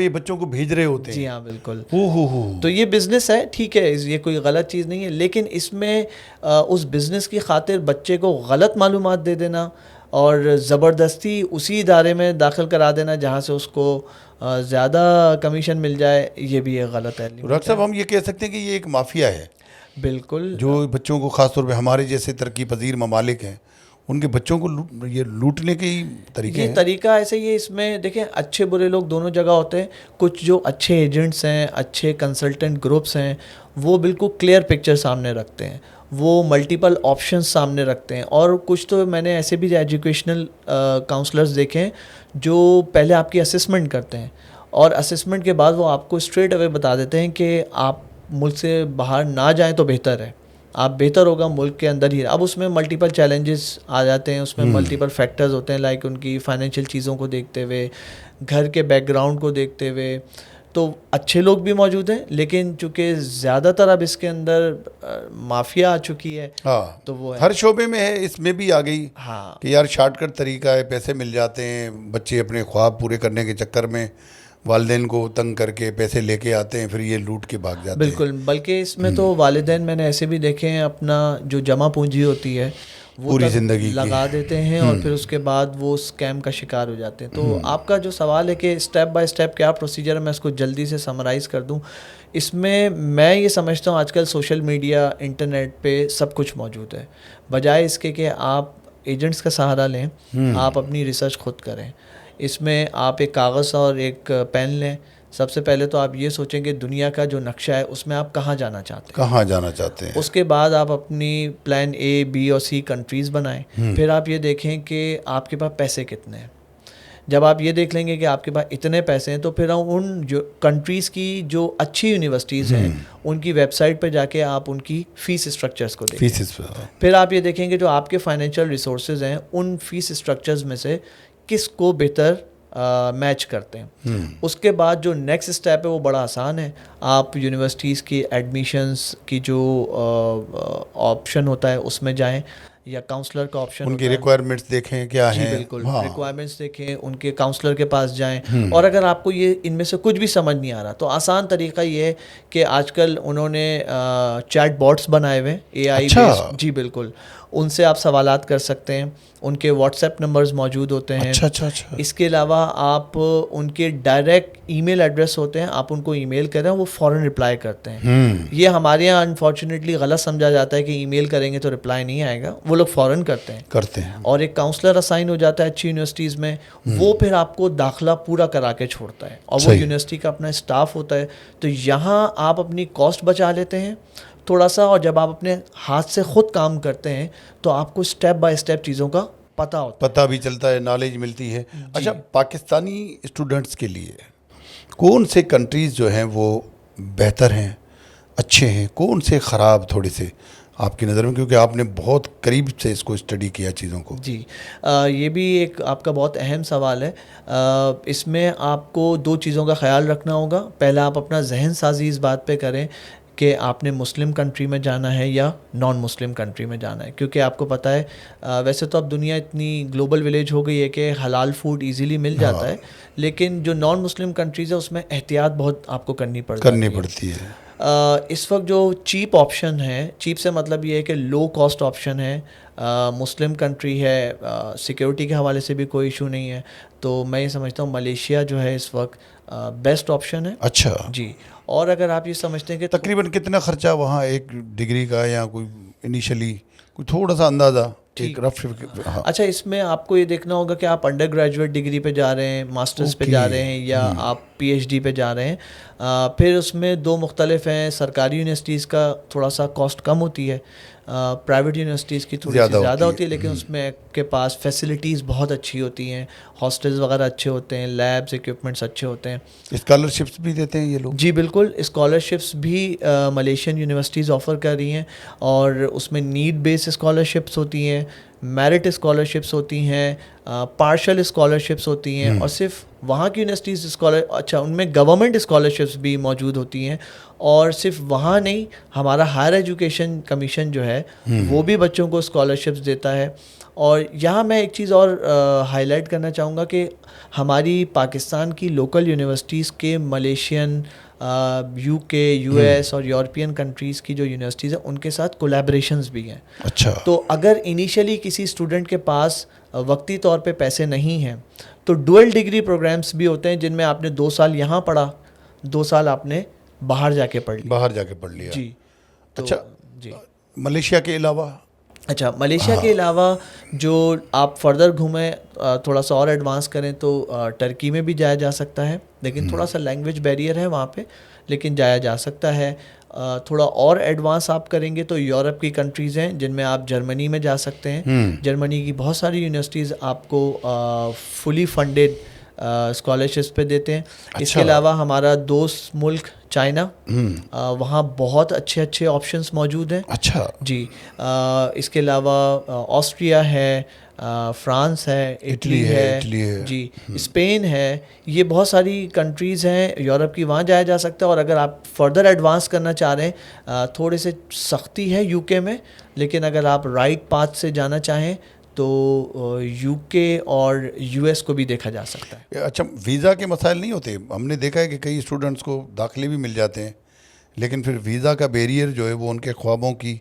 یہ بچوں کو بھیج رہے ہوتے ہیں. جی ہاں بالکل. تو یہ بزنس ہے, ٹھیک ہے, یہ کوئی غلط چیز نہیں ہے, لیکن اس میں اس بزنس کی خاطر بچے کو غلط معلومات دے دینا اور زبردستی اسی ادارے میں داخل کرا دینا جہاں سے اس کو زیادہ کمیشن مل جائے, یہ بھی ایک غلط ہے. ڈاکٹر صاحب, ہم یہ کہہ سکتے ہیں کہ یہ ایک مافیا ہے. بالکل, جو بچوں کو, خاص طور پہ ہمارے جیسے ترقی پذیر ممالک ہیں, ان کے بچوں کو یہ لوٹنے کے ہی طریقے ہیں. یہ طریقہ ایسے ہی ہے. اس میں دیکھیں, اچھے برے لوگ دونوں جگہ ہوتے ہیں. کچھ جو اچھے ایجنٹس ہیں, اچھے کنسلٹنٹ گروپس ہیں, وہ بالکل کلیئر پکچر سامنے رکھتے ہیں, وہ ملٹیپل آپشنز سامنے رکھتے ہیں. اور کچھ تو میں نے ایسے بھی ایجوکیشنل کاؤنسلرز دیکھے ہیں جو پہلے آپ کی اسسمنٹ کرتے ہیں, اور اسسمنٹ کے بعد وہ آپ کو اسٹریٹ اوے بتا دیتے ہیں کہ آپ ملک سے باہر نہ جائیں تو بہتر ہے, آپ بہتر ہوگا ملک کے اندر ہی. اب اس میں ملٹیپل چیلنجز آ جاتے ہیں, اس میں ملٹیپل فیکٹرز ہوتے ہیں, لائک ان کی فائنینشیل چیزوں کو دیکھتے ہوئے, گھر کے بیک گراؤنڈ کو دیکھتے ہوئے. تو اچھے لوگ بھی موجود ہیں, لیکن چونکہ زیادہ تر اب اس کے اندر مافیا آ چکی ہے. تو وہ ہر شعبے میں ہے, اس میں بھی آ گئی کہ یار شارٹ کٹ طریقہ ہے, پیسے مل جاتے ہیں, بچے اپنے خواب پورے کرنے کے چکر میں والدین کو تنگ کر کے پیسے لے کے آتے ہیں, پھر یہ لوٹ کے بھاگ جاتے ہیں. بالکل, بلکہ اس میں تو والدین میں نے ایسے بھی دیکھے ہیں, اپنا جو جمع پونجی ہوتی ہے وہ پوری زندگی لگا دیتے ہیں اور پھر اس کے بعد وہ اسکیم کا شکار ہو جاتے ہیں. تو آپ کا جو سوال ہے کہ اسٹیپ بائی اسٹیپ کیا پروسیجر ہے, میں اس کو جلدی سے سمرائز کر دوں. اس میں یہ سمجھتا ہوں آج کل سوشل میڈیا, انٹرنیٹ پہ سب کچھ موجود ہے. بجائے اس کے کہ آپ ایجنٹس کا سہارا لیں, آپ اپنی ریسرچ خود کریں. اس میں آپ ایک کاغذ اور ایک پین لیں. سب سے پہلے تو آپ یہ سوچیں کہ دنیا کا جو نقشہ ہے اس میں آپ کہاں جانا چاہتے ہیں. اس کے بعد آپ اپنی پلان اے, بی اور سی کنٹریز بنائیں. پھر آپ یہ دیکھیں کہ آپ کے پاس پیسے کتنے ہیں. جب آپ یہ دیکھ لیں گے کہ آپ کے پاس اتنے پیسے ہیں, تو پھر ان جو کنٹریز کی جو اچھی یونیورسٹیز ہیں ان کی ویب سائٹ پہ جا کے آپ ان کی فیس اسٹرکچرز کو دیکھیں. پھر آپ یہ دیکھیں کہ جو آپ کے فائنینشیل ریسورسز ہیں ان فیس اسٹرکچرز میں سے کس کو بہتر میچ کرتے ہیں. اس کے بعد جو نیکسٹ اسٹیپ ہے وہ بڑا آسان ہے. آپ یونیورسٹیز کی ایڈمیشنز کی جو آپشن ہوتا ہے اس میں جائیں. یا کاؤنسلر کا آپشن ان کی ریکوائرمنٹس دیکھیں کیا ہیں. جی بالکل, ریکوائرمنٹس دیکھیں, ان کے کاؤنسلر کے پاس جائیں. اور اگر آپ کو یہ ان میں سے کچھ بھی سمجھ نہیں آ رہا تو آسان طریقہ یہ ہے کہ آج کل انہوں نے چیٹ باٹس بنائے ہوئے AI بیسڈ. جی بالکل, ان سے آپ سوالات کر سکتے ہیں. ان کے واٹس ایپ نمبرز موجود ہوتے ہیں. اچھا. اس کے علاوہ آپ ان کے ڈائریکٹ ای میل ایڈریس ہوتے ہیں, آپ ان کو ای میل کریں, وہ فوراً رپلائی کرتے ہیں. یہ ہمارے یہاں انفارچونیٹلی غلط سمجھا جاتا ہے کہ ای میل کریں گے تو رپلائی نہیں آئے گا. وہ لوگ فوراً کرتے ہیں. اور ایک کاؤنسلر اسائن ہو جاتا ہے اچھی یونیورسٹیز میں, وہ پھر آپ کو داخلہ پورا کرا کے چھوڑتا ہے, اور وہ یونیورسٹی کا اپنا اسٹاف ہوتا ہے. تو یہاں آپ اپنی کاسٹ بچا لیتے ہیں تھوڑا سا, اور جب آپ اپنے ہاتھ سے خود کام کرتے ہیں تو آپ کو اسٹیپ بائی اسٹیپ چیزوں کا پتہ بھی چلتا ہے, نالج ملتی ہے. اچھا, پاکستانی اسٹوڈنٹس کے لیے کون سے کنٹریز جو ہیں وہ بہتر ہیں, اچھے ہیں, کون سے خراب تھوڑے سے آپ کی نظر میں, کیونکہ آپ نے بہت قریب سے اس کو اسٹڈی کیا چیزوں کو؟ جی, یہ بھی ایک آپ کا بہت اہم سوال ہے. اس میں آپ کو 2 چیزوں کا خیال رکھنا ہوگا. پہلا, آپ اپنا ذہن سازی اس بات پہ کریں کہ آپ نے مسلم کنٹری میں جانا ہے یا نان مسلم کنٹری میں جانا ہے, کیونکہ آپ کو پتہ ہے ویسے تو اب دنیا اتنی گلوبل ولیج ہو گئی ہے کہ حلال فوڈ ایزیلی مل جاتا ہے, لیکن جو نان مسلم کنٹریز ہے اس میں احتیاط بہت آپ کو کرنی پڑتی ہے. اس وقت جو چیپ آپشن ہے, چیپ سے مطلب یہ ہے کہ لو کاسٹ آپشن ہے, مسلم کنٹری ہے, سیکیورٹی کے حوالے سے بھی کوئی ایشو نہیں ہے, تو میں یہ سمجھتا ہوں ملیشیا جو ہے اس وقت بیسٹ آپشن ہے. اچھا جی, اور اگر آپ یہ سمجھتے ہیں کہ تقریباً کتنا خرچہ وہاں ایک ڈگری کا, یا کوئی انیشلی کوئی تھوڑا سا اندازہ ایک رف؟ اچھا, اس میں آپ کو یہ دیکھنا ہوگا کہ آپ انڈر گریجویٹ ڈگری پہ جا رہے ہیں, ماسٹرز پہ جا رہے ہیں, یا آپ PhD پہ جا رہے ہیں. پھر اس میں 2 مختلف ہیں. سرکاری یونیورسٹیز کا تھوڑا سا کاسٹ کم ہوتی ہے, پرائیویٹ یونیورسٹیز کی تھوڑی سی زیادہ ہوتی ہے, لیکن اس میں کے پاس فیسلٹیز بہت اچھی ہوتی ہیں, ہاسٹلز وغیرہ اچھے ہوتے ہیں, لیبس اکوپمنٹس اچھے ہوتے ہیں. اسکالرشپس بھی دیتے ہیں یہ لوگ؟ جی بالکل, اسکالرشپس بھی ملیشین یونیورسٹیز آفر کر رہی ہیں, اور اس میں نیڈ بیس اسکالرشپس ہوتی ہیں, میرٹ اسکالرشپس ہوتی ہیں, پارشل اسکالرشپس ہوتی ہیں, اور صرف وہاں کی یونیورسٹیز ان میں گورنمنٹ اسکالرشپس بھی موجود ہوتی ہیں. اور صرف وہاں نہیں, ہمارا ہائر ایجوکیشن کمیشن جو ہے وہ بھی بچوں کو اسکالرشپس دیتا ہے. اور یہاں میں ایک چیز اور ہائی لائٹ کرنا چاہوں گا کہ ہماری پاکستان کی لوکل یونیورسٹیز کے ملیشین, UK, US اور یورپین کنٹریز کی جو یونیورسٹیز ہیں ان کے ساتھ کولیبریشنز بھی ہیں. اچھا, تو اگر انیشلی کسی اسٹوڈنٹ کے پاس وقتی طور پہ پیسے نہیں ہیں تو ڈوئل ڈگری پروگرامس بھی ہوتے ہیں, جن میں آپ نے 2 سال یہاں پڑھا, 2 سال آپ نے باہر جا کے پڑھ لیا. جی. اچھا, جی, ملیشیا کے علاوہ؟ اچھا, ملیشیا کے علاوہ جو آپ فردر گھومیں, تھوڑا سا اور ایڈوانس کریں تو ٹرکی میں بھی جایا جا سکتا ہے, لیکن تھوڑا سا لینگویج بیریئر ہے وہاں پہ, لیکن جایا جا سکتا ہے. تھوڑا اور ایڈوانس آپ کریں گے تو یورپ کی کنٹریز ہیں جن میں آپ جرمنی میں جا سکتے ہیں. جرمنی کی بہت ساری یونیورسٹیز آپ کو فلی فنڈیڈ اسکالرشپس پہ دیتے ہیں. اس کے علاوہ ہمارا دوست ملک چائنا, وہاں بہت اچھے آپشنس موجود ہیں. اچھا, جی. اس کے علاوہ آسٹریا ہے, فرانس ہے, اٹلی ہے, جی, اسپین ہے, یہ بہت ساری کنٹریز ہیں یورپ کی, وہاں جایا جا سکتا ہے. اور اگر آپ فردر ایڈوانس کرنا چاہ رہے ہیں, تھوڑے سے سختی ہے UK میں, لیکن اگر آپ رائٹ پاتھ سے جانا چاہیں تو UK اور US کو بھی دیکھا جا سکتا ہے. اچھا, ویزا کے مسائل نہیں ہوتے؟ ہم نے دیکھا ہے کہ کئی اسٹوڈنٹس کو داخلے بھی مل جاتے ہیں, لیکن پھر ویزا کا بیریئر جو ہے وہ ان کے خوابوں کی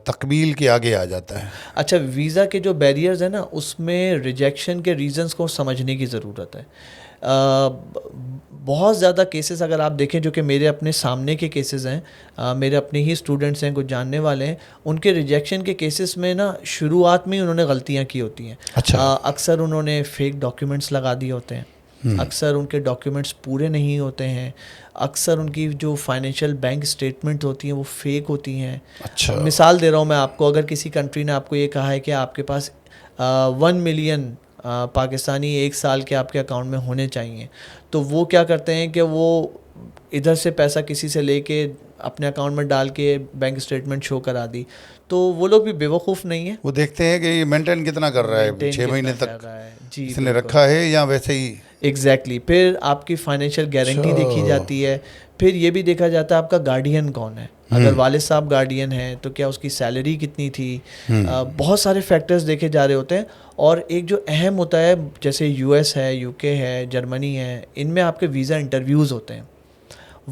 تکمیل کے آگے آ جاتا ہے. اچھا, ویزا کے جو بیریئرز ہیں نا, اس میں ریجیکشن کے ریزنز کو سمجھنے کی ضرورت ہے. بہت زیادہ کیسز اگر آپ دیکھیں جو کہ میرے اپنے سامنے کے کیسز ہیں, میرے اپنے ہی اسٹوڈنٹس ہیں, کچھ جاننے والے ہیں, ان کے ریجیکشن کے کیسز میں نا شروعات میں انہوں نے غلطیاں کی ہوتی ہیں. اکثر انہوں نے فیک ڈاکیومنٹس لگا دیے ہوتے ہیں, اکثر ان کے ڈاکیومنٹس پورے نہیں ہوتے ہیں, اکثر ان کی جو فائنینشیل بینک اسٹیٹمنٹ ہوتی ہیں وہ فیک ہوتی ہیں. مثال دے رہا ہوں میں آپ کو, اگر کسی کنٹری نے آپ کو یہ کہا ہے کہ آپ کے پاس 1 ملین پاکستانی 1 سال کے آپ کے اکاؤنٹ میں ہونے چاہیے, تو وہ کیا کرتے ہیں کہ وہ ادھر سے پیسہ کسی سے لے کے اپنے اکاؤنٹ میں ڈال کے بینک اسٹیٹمنٹ شو کرا دی. تو وہ لوگ بھی بیوقوف نہیں ہیں, وہ دیکھتے ہیں کہ یہ مینٹین کتنا کر رہا ہے, 6 مہینے تک جی اس نے رکھا ہے یا ویسے ہی. ایگزیکٹلی. پھر آپ کی فائنینشیل گارنٹی دیکھی جاتی ہے. پھر یہ بھی دیکھا جاتا ہے آپ کا گارڈین کون ہے. اگر والد صاحب گارڈین ہیں تو کیا اس کی سیلری کتنی تھی. بہت سارے فیکٹرز دیکھے جا رہے ہوتے ہیں. اور ایک جو اہم ہوتا ہے جیسے یو ایس ہے, یو کے ہے, جرمنی ہے, ان میں آپ کے ویزا انٹرویوز ہوتے ہیں.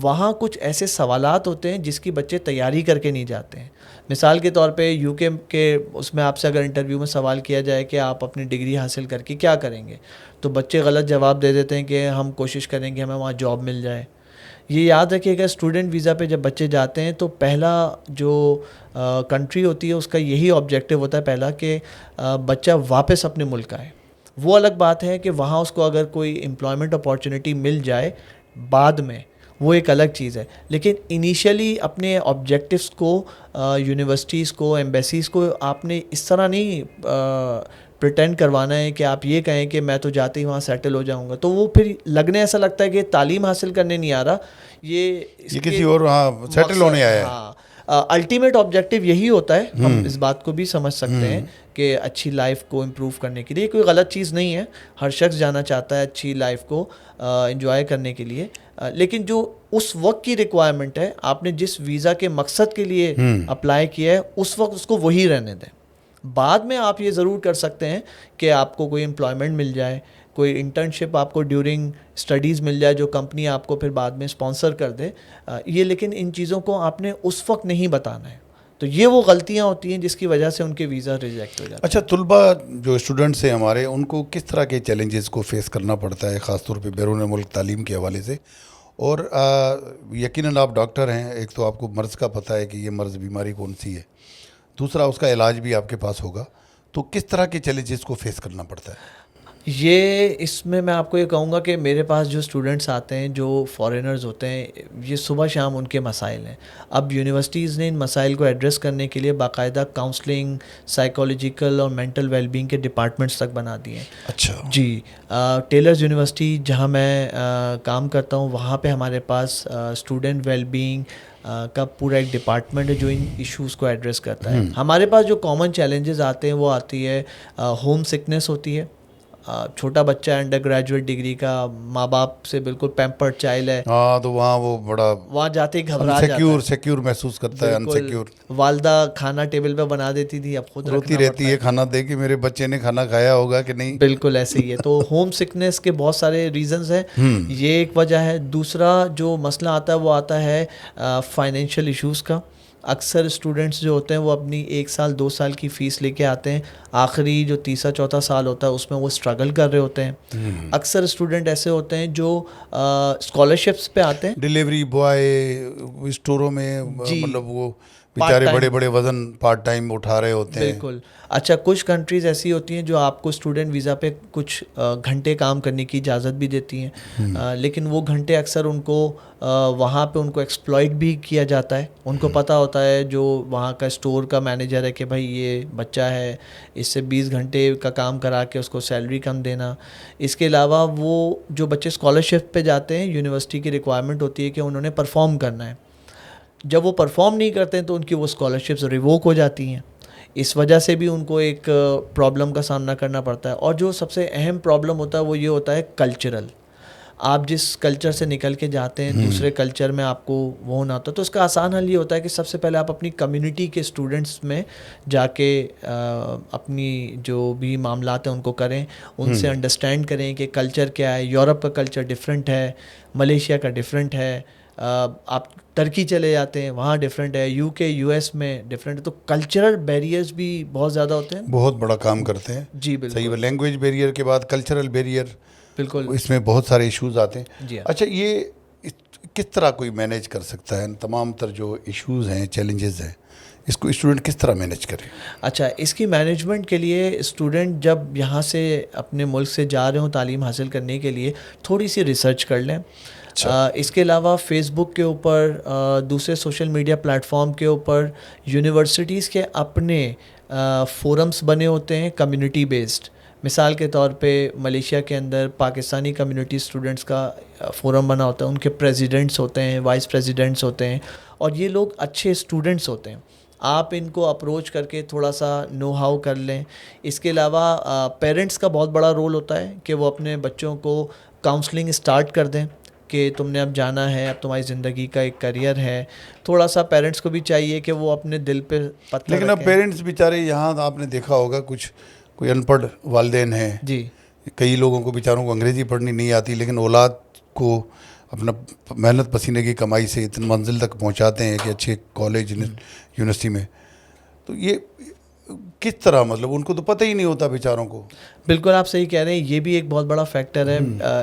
وہاں کچھ ایسے سوالات ہوتے ہیں جس کی بچے تیاری کر کے نہیں جاتے ہیں. مثال کے طور پہ یو کے اس میں آپ سے اگر انٹرویو میں سوال کیا جائے کہ آپ اپنی ڈگری حاصل کر کے کیا کریں گے, تو بچے غلط جواب دے دیتے ہیں کہ ہم کوشش کریں گے ہمیں وہاں جاب مل جائے. یہ یاد رکھیے گا, اسٹوڈنٹ ویزا پہ جب بچے جاتے ہیں تو پہلا جو کنٹری ہوتی ہے اس کا یہی آبجیکٹیو ہوتا ہے پہلا کہ بچہ واپس اپنے ملک آئے. وہ الگ بات ہے کہ وہاں اس کو اگر کوئی امپلائمنٹ اپارچونیٹی مل جائے بعد میں, وہ ایک الگ چیز ہے. لیکن انیشیلی اپنے آبجیکٹیوز کو یونیورسٹیز کو, ایمبیسیز کو آپ نے اس طرح نہیں پریٹینڈ کروانا ہے کہ آپ یہ کہیں کہ میں تو جاتے ہی وہاں سیٹل ہو جاؤں گا. تو وہ پھر لگنے ایسا لگتا ہے کہ تعلیم حاصل کرنے نہیں آ رہا, یہ کسی اور سیٹل ہونے آیا ہے. ہاں, الٹیمیٹ آبجیکٹیو یہی ہوتا ہے. ہم اس بات کو بھی سمجھ سکتے ہیں کہ اچھی لائف کو امپروو کرنے کے لیے کوئی غلط چیز نہیں ہے. ہر شخص جانا چاہتا ہے اچھی لائف کو انجوائے کرنے کے لیے. لیکن جو اس وقت کی ریکوائرمنٹ ہے, آپ نے جس ویزا کے مقصد کے لیے اپلائی کیا ہے اس وقت اس کو وہی رہنے دیں. بعد میں آپ یہ ضرور کر سکتے ہیں کہ آپ کو کوئی امپلائمنٹ مل جائے, کوئی انٹرنشپ آپ کو ڈیورنگ اسٹڈیز مل جائے جو کمپنی آپ کو پھر بعد میں اسپانسر کر دے. یہ لیکن ان چیزوں کو آپ نے اس وقت نہیں بتانا ہے. تو یہ وہ غلطیاں ہوتی ہیں جس کی وجہ سے ان کے ویزا ریجیکٹ ہو جاتے ہیں. اچھا, طلباء جو اسٹوڈنٹس ہیں ہمارے, ان کو کس طرح کے چیلنجز کو فیس کرنا پڑتا ہے خاص طور پہ بیرون ملک تعلیم کے حوالے سے؟ اور یقیناً آپ ڈاکٹر ہیں, ایک تو آپ کو مرض کا پتہ ہے کہ یہ مرض بیماری کون سی ہے, دوسرا اس کا علاج بھی آپ کے پاس ہوگا. تو کس طرح کے چیلنجز کو فیس کرنا پڑتا ہے؟ یہ اس میں آپ کو یہ کہوں گا کہ میرے پاس جو اسٹوڈنٹس آتے ہیں جو فارینرز ہوتے ہیں, یہ صبح شام ان کے مسائل ہیں. اب یونیورسٹیز نے ان مسائل کو ایڈریس کرنے کے لیے باقاعدہ کاؤنسلنگ, سائیکالوجیکل اور مینٹل ویل بینگ کے ڈپارٹمنٹس تک بنا دیے ہیں. اچھا جی, ٹیلرز یونیورسٹی جہاں میں کام کرتا ہوں وہاں پہ ہمارے پاس اسٹوڈنٹ ویل بینگ کا پورا ایک ڈپارٹمنٹ ہے جو ان ایشوز کو ایڈریس کرتا ہے. ہمارے پاس جو کامن چیلنجز آتے ہیں وہ آتی ہے ہوم سکنس ہوتی ہے. چھوٹا بچہ ہے انڈر گریجویٹ ڈگری کا, ماں باپ سے بالکل پیمپرڈ چائلڈ ہے. ہاں, تو وہاں وہ بڑا وہاں جاتے ہی گھبرا جاتا ہے, سیکیور محسوس کرتا ہے, انسیکیور. والدہ کھانا ٹیبل پہ بنا دیتی تھی, اب خود روتی رہتی ہے کھانا دے کہ میرے بچے نے کھانا کھایا ہوگا کہ نہیں. بالکل ایسے ہی ہے. تو ہوم سکنس کے بہت سارے ریزنز ہیں, یہ ایک وجہ ہے. دوسرا جو مسئلہ آتا ہے وہ آتا ہے فائنینشیل ایشوز کا. اکثر اسٹوڈنٹس جو ہوتے ہیں وہ اپنی 1 سال 2 سال کی فیس لے کے آتے ہیں, آخری جو تیسرا چوتھا سال ہوتا ہے اس میں وہ اسٹرگل کر رہے ہوتے ہیں. اکثر اسٹوڈنٹ ایسے ہوتے ہیں جو اسکالرشپس پہ آتے ہیں, ڈیلیوری بوائے اسٹوروں میں, مطلب وہ بیچارے بڑے بڑے وزن پارٹ ٹائم اٹھا رہے ہوتے ہیں. بالکل. اچھا, کچھ کنٹریز ایسی ہوتی ہیں جو آپ کو اسٹوڈنٹ ویزا پہ کچھ گھنٹے کام کرنے کی اجازت بھی دیتی ہیں, لیکن وہ گھنٹے اکثر ان کو وہاں پہ ان کو ایکسپلائٹ بھی کیا جاتا ہے. ان کو پتہ ہوتا ہے جو وہاں کا اسٹور کا مینیجر ہے کہ بھائی یہ بچہ ہے, اس سے 20 گھنٹے کا کام کرا کے اس کو سیلری کم دینا. اس کے علاوہ وہ جو بچے اسکالرشپ پہ جاتے ہیں, یونیورسٹی کی ریکوائرمنٹ ہوتی ہے کہ انہوں نے پرفارم کرنا ہے. جب وہ پرفارم نہیں کرتے ہیں تو ان کی وہ اسکالرشپس ریووک ہو جاتی ہیں. اس وجہ سے بھی ان کو ایک پرابلم کا سامنا کرنا پڑتا ہے. اور جو سب سے اہم پرابلم ہوتا ہے وہ یہ ہوتا ہے کلچرل. آپ جس کلچر سے نکل کے جاتے ہیں دوسرے کلچر میں آپ کو وہ ہونا ہوتا ہے, تو اس کا آسان حل یہ ہوتا ہے کہ سب سے پہلے آپ اپنی کمیونٹی کے اسٹوڈنٹس میں جا کے اپنی جو بھی معاملات ہیں ان کو کریں, ان سے انڈرسٹینڈ کریں کہ کلچر کیا ہے. یورپ کا کلچر ڈفرینٹ ہے, ملیشیا کا ڈفرینٹ ہے, آپ ٹرکی چلے جاتے ہیں وہاں ڈفرینٹ ہے, یو کے یو ایس میں ڈفرینٹ ہے. تو کلچرل بیریئرز بھی بہت زیادہ ہوتے ہیں, بہت بڑا کام کرتے ہیں. جی بالکل. صحیح ہے, لینگویج بیریئر کے بعد کلچرل بیریئر, بالکل اس میں بہت سارے ایشوز آتے ہیں. جی. اچھا, یہ کس طرح کوئی مینیج کر سکتا ہے تمام تر جو ایشوز ہیں, چیلنجز ہیں, اس کو اسٹوڈنٹ کس طرح مینیج کرے؟ اچھا, اس کی مینجمنٹ کے لیے اسٹوڈنٹ جب یہاں سے اپنے ملک سے جا رہے ہوں تعلیم حاصل کرنے کے لیے تھوڑی سی ریسرچ کر لیں. اس کے علاوہ فیس بک کے اوپر, دوسرے سوشل میڈیا پلیٹ فارم کے اوپر یونیورسٹیز کے اپنے فورمز بنے ہوتے ہیں کمیونٹی بیسڈ. مثال کے طور پہ ملیشیا کے اندر پاکستانی کمیونٹی اسٹوڈنٹس کا فورم بنا ہوتا ہے, ان کے پریزیڈنٹس ہوتے ہیں, وائس پریزیڈنٹس ہوتے ہیں, اور یہ لوگ اچھے اسٹوڈنٹس ہوتے ہیں. آپ ان کو اپروچ کر کے تھوڑا سا نو ہاؤ کر لیں. اس کے علاوہ پیرنٹس کا بہت بڑا رول ہوتا ہے کہ وہ اپنے بچوں کو کاؤنسلنگ اسٹارٹ کر دیں کہ تم نے اب جانا ہے, اب تمہاری زندگی کا ایک کریئر ہے. تھوڑا سا پیرنٹس کو بھی چاہیے کہ وہ اپنے دل پہ پتہ لیکن اب پیرنٹس بیچارے یہاں آپ نے دیکھا ہوگا کوئی ان پڑھ والدین ہیں جی, کئی لوگوں کو بیچاروں کو انگریزی پڑھنی نہیں آتی, لیکن اولاد کو اپنا محنت پسینے کی کمائی سے اتنی منزل تک پہنچاتے ہیں کہ اچھے کالج یونیورسٹی میں. تو یہ کس طرح, مطلب ان کو تو پتہ ہی نہیں ہوتا بیچاروں کو. بالکل آپ صحیح کہہ رہے ہیں, یہ بھی ایک بہت بڑا فیکٹر ہے.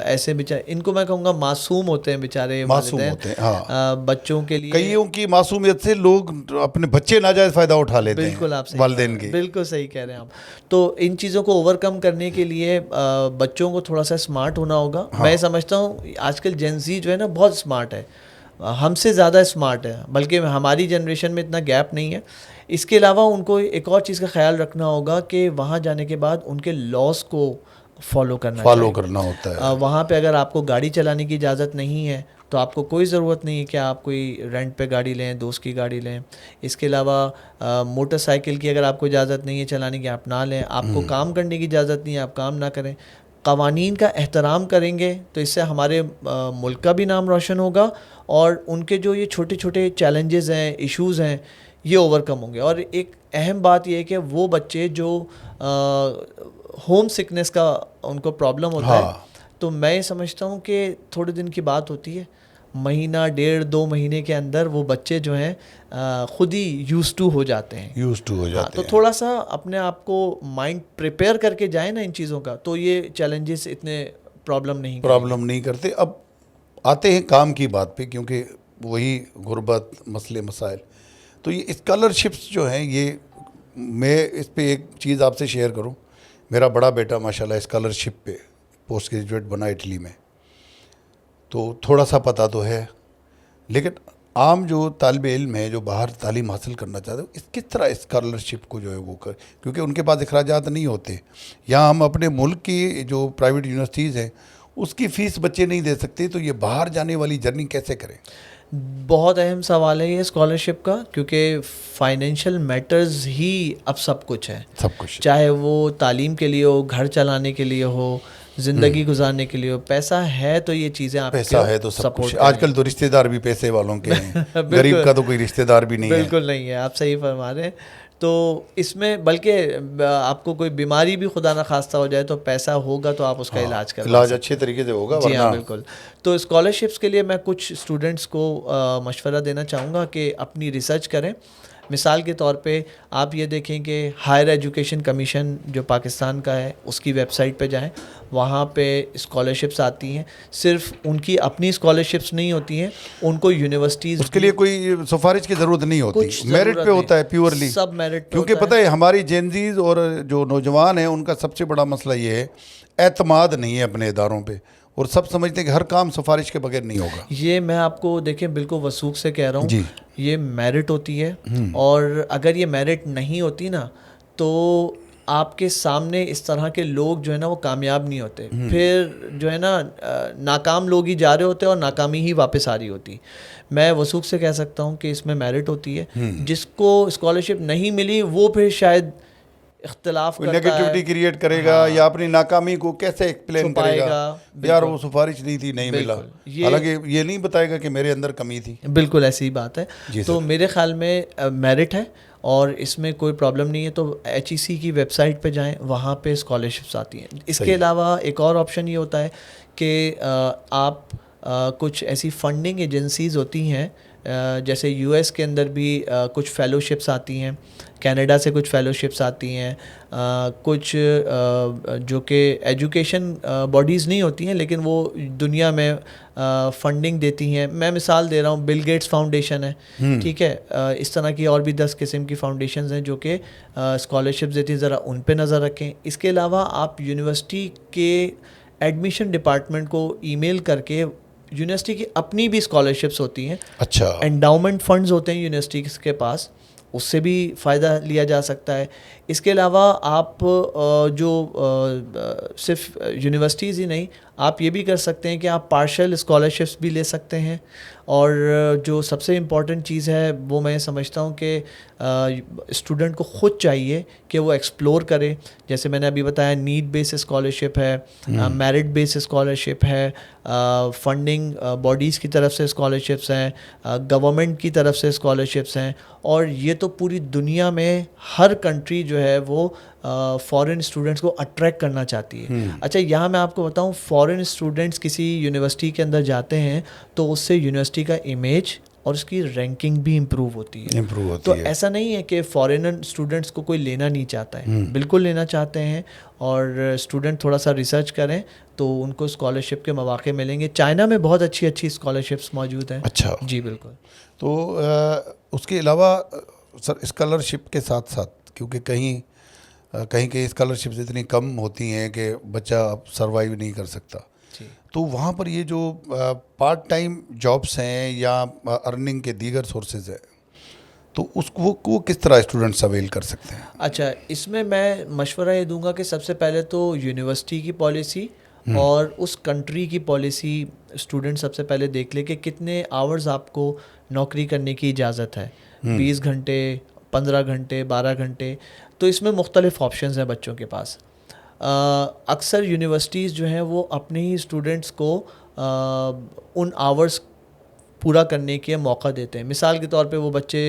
ایسے بیچارے, ان کو میں کہوں گا معصوم ہوتے ہیں بیچارے, معصوم ہوتے ہیں. ہاں, بچوں کے لیے کئیوں کی معصومیت سے لوگ اپنے بچے ناجائز فائدہ اٹھا لیتے ہیں. بالکل آپ والدین کے, بالکل صحیح کہہ رہے ہیں آپ. تو ان چیزوں کو اوور کم کرنے کے لیے بچوں کو تھوڑا سا اسمارٹ ہونا ہوگا. میں سمجھتا ہوں آج کل جین زی جو ہے نا بہت اسمارٹ ہے, ہم سے زیادہ اسمارٹ ہے, بلکہ ہماری جنریشن میں اتنا گیپ نہیں ہے. اس کے علاوہ ان کو ایک اور چیز کا خیال رکھنا ہوگا کہ وہاں جانے کے بعد ان کے لاس کو فالو کرنا ہوتا ہے. وہاں پہ اگر آپ کو گاڑی چلانے کی اجازت نہیں ہے تو آپ کو کوئی ضرورت نہیں ہے کہ آپ کوئی رینٹ پہ گاڑی لیں, دوست کی گاڑی لیں. اس کے علاوہ موٹر سائیکل کی اگر آپ کو اجازت نہیں ہے چلانے کی, آپ نہ لیں. آپ کو کام کرنے کی اجازت نہیں ہے, آپ کام نہ کریں. قوانین کا احترام کریں گے تو اس سے ہمارے ملک کا بھی نام روشن ہوگا, اور ان کے جو یہ چھوٹے چھوٹے چیلنجز ہیں, ایشوز ہیں, یہ اوور کم ہوں گے. اور ایک اہم بات یہ ہے کہ وہ بچے جو ہوم سکنس کا ان کو پرابلم ہوتا ہے, تو میں سمجھتا ہوں کہ تھوڑے دن کی بات ہوتی ہے, مہینہ 1.5-2 مہینے کے اندر وہ بچے جو ہیں خود ہی یوز ٹو ہو جاتے ہیں. تو تھوڑا سا اپنے آپ کو مائنڈ پریپیئر کر کے جائیں نا ان چیزوں کا, تو یہ چیلنجز اتنے پرابلم نہیں کرتے. اب آتے ہیں کام کی بات پہ, کیونکہ وہی غربت, مسئلے مسائل. تو یہ اسکالرشپس جو ہیں, یہ میں اس پہ ایک چیز آپ سے شیئر کروں. میرا بڑا بیٹا ماشاءاللہ اسکالرشپ پہ پوسٹ گریجویٹ بنا اٹلی میں, تو تھوڑا سا پتہ تو ہے. لیکن عام جو طالب علم ہے جو باہر تعلیم حاصل کرنا چاہتے ہیں, کس طرح اسکالرشپ کو جو ہے وہ کر, کیونکہ ان کے پاس اخراجات نہیں ہوتے. یہاں ہم اپنے ملک کی جو پرائیویٹ یونیورسٹیز ہیں اس کی فیس بچے نہیں دے سکتے, تو یہ باہر جانے والی جرنی کیسے کریں؟ بہت اہم سوال ہے یہ اسکالرشپ کا, کیونکہ فائنینشیل میٹرز ہی اب سب کچھ ہے. چاہے وہ تعلیم کے لیے ہو, گھر چلانے کے لیے ہو, زندگی گزارنے کے لیے ہو. پیسہ ہے تو یہ چیزیں آپ پیسہ ہے تو سب کچھ. آج کل تو رشتہ دار بھی پیسے والوں کے ہیں, غریب کا تو کوئی رشتہ دار بھی نہیں ہے. بالکل نہیں ہے, آپ صحیح فرما رہے ہیں. تو اس میں بلکہ آپ کو کوئی بیماری بھی خدا نہ خواستہ ہو جائے تو پیسہ ہوگا تو آپ اس کا علاج کریں, علاج اچھے طریقے سے ہوگا. جی ہاں بالکل. تو اسکالرشپس کے لیے میں کچھ اسٹوڈنٹس کو مشورہ دینا چاہوں گا کہ اپنی ریسرچ کریں. مثال کے طور پہ آپ یہ دیکھیں کہ ہائر ایجوکیشن کمیشن جو پاکستان کا ہے اس کی ویب سائٹ پہ جائیں, وہاں پہ اسکالرشپس آتی ہیں. صرف ان کی اپنی اسکالرشپس نہیں ہوتی ہیں, ان کو یونیورسٹیز, اس کے لیے کوئی سفارش کی ضرورت نہیں ہوتی, میرٹ پہ ہوتا ہے پیورلی, سب میرٹ. کیونکہ پتہ ہے ہماری جینزیز اور جو نوجوان ہیں ان کا سب سے بڑا مسئلہ یہ ہے اعتماد نہیں ہے اپنے اداروں پہ, اور سب سمجھتے ہیں کہ ہر کام سفارش کے بغیر نہیں ہوگا. یہ میں آپ کو دیکھیں بالکل وثوق سے کہہ رہا ہوں, جی, یہ میرٹ ہوتی ہے. اور اگر یہ میرٹ نہیں ہوتی نا تو آپ کے سامنے اس طرح کے لوگ جو ہے نا وہ کامیاب نہیں ہوتے. پھر جو ہے نا ناکام لوگ ہی جا رہے ہوتے ہیں اور ناکامی ہی واپس آ رہی ہوتی. میں وثوق سے کہہ سکتا ہوں کہ اس میں میرٹ ہوتی ہے. جس کو اسکالرشپ نہیں ملی وہ پھر شاید اختلاف کرتا ہے, نیگیٹیوٹی کریٹ کرے گا, یا اپنی ناکامی کو کیسے ایکسپلین کرے گا, یار وہ سفارش نہیں تھی, نہیں ملا, حالانکہ یہ نہیں بتائے گا کہ میرے اندر کمی تھی. بالکل ایسی ہی بات ہے. تو میرے خیال میں میرٹ ہے اور اس میں کوئی پرابلم نہیں ہے. تو HEC کی ویب سائٹ پہ جائیں, وہاں پہ اسکالرشپس آتی ہیں. اس کے علاوہ ایک اور آپشن یہ ہوتا ہے کہ آپ کچھ ایسی فنڈنگ ایجنسیز ہوتی ہیں, جیسے US کے اندر بھی کچھ فیلوشپس آتی ہیں, کینیڈا سے کچھ فیلوشپس آتی ہیں, کچھ جو کہ ایجوکیشن باڈیز نہیں ہوتی ہیں لیکن وہ دنیا میں فنڈنگ دیتی ہیں. میں مثال دے رہا ہوں, بل گیٹس فاؤنڈیشن ہے, ٹھیک ہے, اس طرح کی اور بھی 10 قسم کی فاؤنڈیشنز ہیں جو کہ اسکالرشپس دیتی ہیں, ذرا ان پہ نظر رکھیں. اس کے علاوہ آپ یونیورسٹی کے ایڈمیشن ڈپارٹمنٹ کو ای میل کر کے, یونیورسٹی کی اپنی بھی اسکالرشپس ہوتی ہیں, اچھا, انڈاؤمنٹ فنڈز ہوتے ہیں یونیورسٹی کے پاس, اس سے بھی فائدہ لیا جا سکتا ہے. اس کے علاوہ آپ جو صرف یونیورسٹیز ہی نہیں, آپ یہ بھی کر سکتے ہیں کہ آپ پارشل اسکالرشپس بھی لے سکتے ہیں. اور جو سب سے امپورٹنٹ چیز ہے وہ میں سمجھتا ہوں کہ اسٹوڈنٹ کو خود چاہیے کہ وہ ایکسپلور کرے. جیسے میں نے ابھی بتایا, نیڈ بیس اسکالرشپ ہے, میرٹ بیس اسکالرشپ ہے, فنڈنگ باڈیز کی طرف سے اسکالرشپس ہیں, گورنمنٹ کی طرف سے اسکالرشپس ہیں. اور یہ تو پوری دنیا میں ہر کنٹری جو ہے وہ فارن اسٹوڈنٹس کو اٹریکٹ کرنا چاہتی ہے. اچھا, یہاں میں آپ کو بتاؤں, فارن اسٹوڈنٹس کسی یونیورسٹی کے اندر جاتے ہیں تو اس سے یونیورسٹی کا امیج اور اس کی رینکنگ بھی امپروو ہوتی ہے. تو ایسا نہیں ہے کہ فارنر اسٹوڈنٹس کو کوئی لینا نہیں چاہتا ہے, بالکل لینا چاہتے ہیں. اور اسٹوڈنٹ تھوڑا سا ریسرچ کریں تو ان کو اسکالرشپ کے مواقع ملیں گے. چائنا میں بہت اچھی اسکالرشپس موجود ہیں. اچھا جی بالکل. تو اس کے علاوہ سر اسکالرشپ کے ساتھ ساتھ, کیونکہ کہیں اسکالرشپس اتنی کم ہوتی ہیں کہ بچہ سروائیو نہیں کر سکتا, تو وہاں پر یہ جو پارٹ ٹائم جابس ہیں یا ارننگ کے دیگر سورسز ہیں, تو اس کو وہ کس طرح اسٹوڈنٹس اویل کر سکتے ہیں؟ اچھا, اس میں مشورہ یہ دوں گا کہ سب سے پہلے تو یونیورسٹی کی پالیسی اور اس کنٹری کی پالیسی اسٹوڈنٹ سب سے پہلے دیکھ لے کہ کتنے آورز آپ کو نوکری کرنے کی اجازت ہے. 20 گھنٹے, 15 گھنٹے, 12 گھنٹے. تو اس میں مختلف آپشنز ہیں بچوں کے پاس. اکثر یونیورسٹیز جو ہیں وہ اپنے ہی اسٹوڈنٹس کو ان آورز پورا کرنے کے موقع دیتے ہیں. مثال کے طور پہ وہ بچے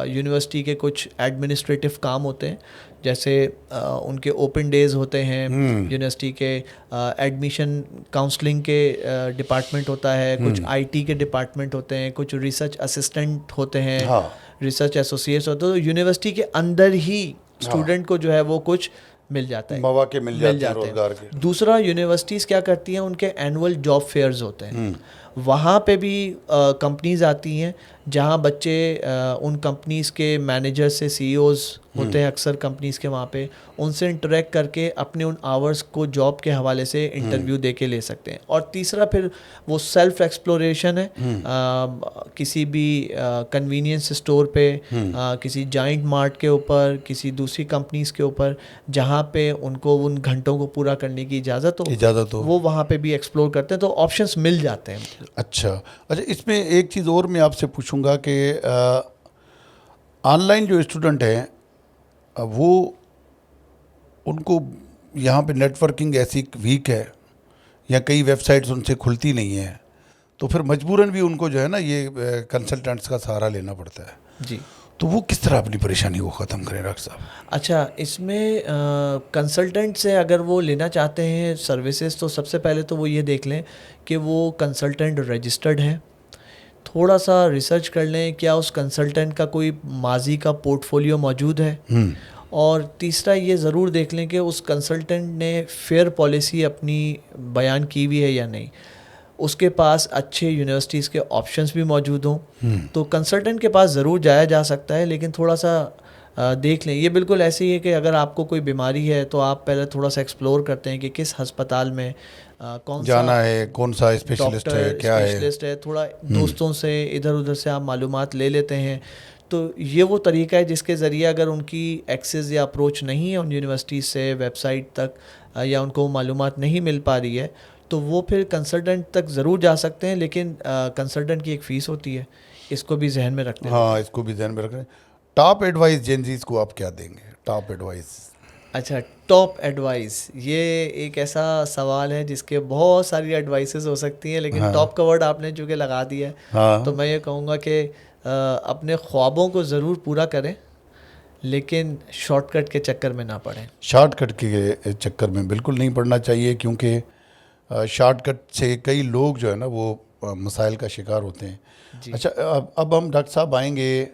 یونیورسٹی کے کچھ ایڈمنسٹریٹو کام ہوتے ہیں, جیسے ان کے اوپن ڈیز ہوتے ہیں یونیورسٹی کے, ایڈمیشن کاؤنسلنگ کے ڈپارٹمنٹ ہوتا ہے, کچھ آئی ٹی کے ڈپارٹمنٹ ہوتے ہیں, کچھ ریسرچ اسسٹنٹ ہوتے ہیں, ریسرچ ایسوسیٹس ہوتے ہیں. تو یونیورسٹی کے اندر ہی اسٹوڈنٹ کو جو ہے وہ کچھ مل جاتا ہے, مواقع مل جاتے ہیں روزگار کے. دوسرا, یونیورسٹیز کیا کرتی ہیں, ان کے اینول جاب فیئرز ہوتے ہیں, وہاں پہ بھی کمپنیز آتی ہیں جہاں بچے ان کمپنیز کے مینیجر سے, سی اوز ہوتے ہیں اکثر کمپنیز کے, وہاں پہ ان سے انٹریکٹ کر کے اپنے ان آورز کو جاب کے حوالے سے انٹرویو دے کے لے سکتے ہیں. اور تیسرا پھر وہ سیلف ایکسپلوریشن ہے, کسی بھی کنوینئنس اسٹور پہ, کسی جائنٹ مارٹ کے اوپر, کسی دوسری کمپنیز کے اوپر, جہاں پہ ان کو ان گھنٹوں کو پورا کرنے کی اجازت ہو, وہ وہاں پہ بھی ایکسپلور کرتے ہیں. تو آپشنس مل جاتے ہیں. اچھا, اس میں ایک چیز اور میں آپ سے پوچھوں گا کہ آن لائن جو اسٹوڈنٹ ہیں وہ ان کو یہاں پہ نیٹ ورکنگ ایسی ویک ہے یا کئی ویب سائٹس ان سے کھلتی نہیں ہیں, تو پھر مجبوراً بھی ان کو جو ہے نا یہ کنسلٹنٹس کا سہارا لینا پڑتا ہے. جی, تو وہ کس طرح اپنی پریشانی کو ختم کریں ڈاکٹر صاحب؟ اچھا, اس میں کنسلٹنٹ سے اگر وہ لینا چاہتے ہیں سروسز, تو سب سے پہلے تو وہ یہ دیکھ لیں کہ وہ کنسلٹنٹ رجسٹرڈ ہے. تھوڑا سا ریسرچ کر لیں کیا اس کنسلٹنٹ کا کوئی ماضی کا پورٹ فولیو موجود ہے. اور تیسرا یہ ضرور دیکھ لیں کہ اس کنسلٹنٹ نے فیئر پالیسی اپنی بیان کی ہوئی ہے یا نہیں, اس کے پاس اچھے یونیورسٹیز کے آپشنس بھی موجود ہوں. تو کنسلٹنٹ کے پاس ضرور جایا جا سکتا ہے, لیکن تھوڑا سا دیکھ لیں. یہ بالکل ایسے ہی ہے کہ اگر آپ کو کوئی بیماری ہے تو آپ پہلے تھوڑا سا ایکسپلور کرتے ہیں کہ کس ہسپتال میں کون جانا ہے, کون سا اسپیشلسٹ ہے, کیا ہے. تھوڑا دوستوں سے ادھر ادھر سے آپ معلومات لے لیتے ہیں. تو یہ وہ طریقہ ہے جس کے ذریعے اگر ان کی ایکسیس یا اپروچ نہیں ہے ان یونیورسٹی سے ویب سائٹ تک, یا ان کو معلومات نہیں مل پا رہی ہے, تو وہ پھر کنسلٹنٹ تک ضرور جا سکتے ہیں. لیکن کنسلٹنٹ کی ایک فیس ہوتی ہے, اس کو بھی ذہن میں رکھتے ہیں. ہاں, اس کو بھی ذہن میں رکھیں. ٹاپ ایڈوائز جینزیز کو آپ کیا دیں گے؟ Top advice. اچھا, ٹاپ ایڈوائز, یہ ایک ایسا سوال ہے جس کے بہت ساری ایڈوائسز ہو سکتی ہیں, لیکن ٹاپ کا ورڈ آپ نے چونکہ لگا دیا ہے, تو میں یہ کہوں گا کہ اپنے خوابوں کو ضرور پورا کریں, لیکن شارٹ کٹ کے چکر میں نہ پڑیں. شارٹ کٹ کے چکر میں بالکل نہیں پڑنا چاہیے, کیونکہ شارٹ کٹ سے کئی لوگ جو ہے نا وہ مسائل کا شکار ہوتے ہیں. اچھا, اب ہم ڈاکٹر صاحب آئیں گے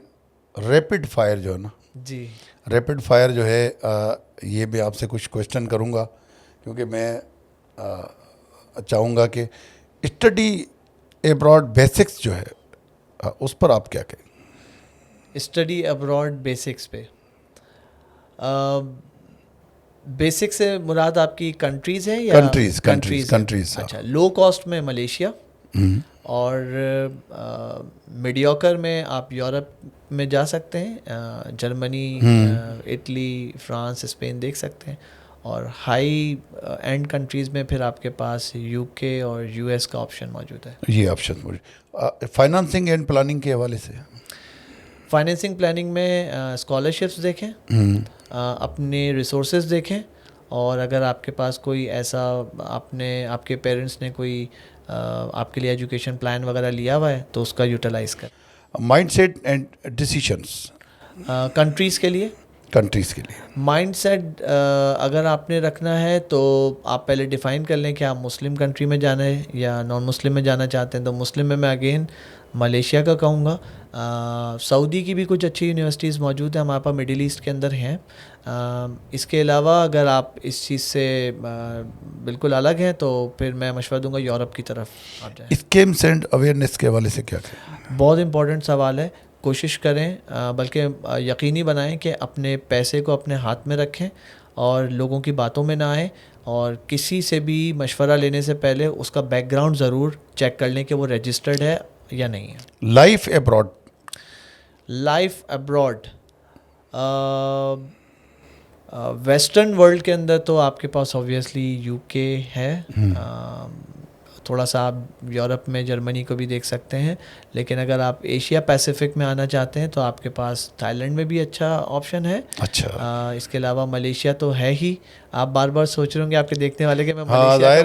ریپڈ فائر جو ہے نا. جی, ریپڈ فائر جو ہے یہ بھی آپ سے کچھ کوشچن کروں گا, کیونکہ میں چاہوں گا کہ اسٹڈی ایبراڈ بیسکس جو ہے اس پر آپ کیا کہیں؟ اسٹڈی ابراڈ بیسکس پہ, بیسک سے مراد آپ کی کنٹریز ہیں یا کنٹریز. اچھا, لو کاسٹ میں ملیشیا, اور میڈیوکر میں آپ یورپ میں جا سکتے ہیں، جرمنی، اٹلی، فرانس، اسپین دیکھ سکتے ہیں. اور ہائی اینڈ کنٹریز میں پھر آپ کے پاس یو کے اور یو ایس کا آپشن موجود ہے. یہ آپشن موجود. فائنانسنگ اینڈ پلاننگ کے حوالے سے فائنینسنگ پلاننگ میں اسکالرشپس دیکھیں، اپنے ریسورسز دیکھیں، اور اگر آپ کے پاس کوئی ایسا آپ کے پیرنٹس نے کوئی آپ کے لیے ایجوکیشن پلان وغیرہ لیا ہوا ہے تو اس کا یوٹیلائز کریں. Mind set and decisions countries کے لیے مائنڈ سیٹ اگر آپ نے رکھنا ہے تو آپ پہلے ڈیفائن کر لیں کہ آپ مسلم کنٹری میں جانا ہے یا نان مسلم میں جانا چاہتے ہیں. تو مسلم میں اگین ملیشیا کا کہوں گا. سعودی کی بھی کچھ اچھی یونیورسٹیز موجود ہیں ہمارے پاس مڈل ایسٹ کے اندر ہیں. اس کے علاوہ اگر آپ اس چیز سے بالکل الگ ہیں تو پھر میں مشورہ دوں گا یورپ کی طرف آپ جائیں. اسکیمس اینڈ اویئرنیس کے حوالے سے کیا کہیں؟ بہت امپورٹنٹ سوال ہے. کوشش کریں، بلکہ یقینی بنائیں کہ اپنے پیسے کو اپنے ہاتھ میں رکھیں اور لوگوں کی باتوں میں نہ آئیں، اور کسی سے بھی مشورہ لینے سے پہلے اس کا بیک گراؤنڈ ضرور چیک کر لیں کہ وہ رجسٹرڈ ہے یا نہیں ہے. لائف ابراڈ ویسٹرن ورلڈ کے اندر تو آپ کے پاس آبویسلی یو کے ہے. تھوڑا سا آپ یورپ میں جرمنی کو بھی دیکھ سکتے ہیں، لیکن اگر آپ ایشیا پیسیفک میں آنا چاہتے ہیں تو آپ کے پاس تھائی لینڈ میں بھی اچھا آپشن ہے. اس کے علاوہ ملیشیا تو ہے ہی. آپ بار بار سوچ رہے ہوں گے آپ کے دیکھنے والے کہ میں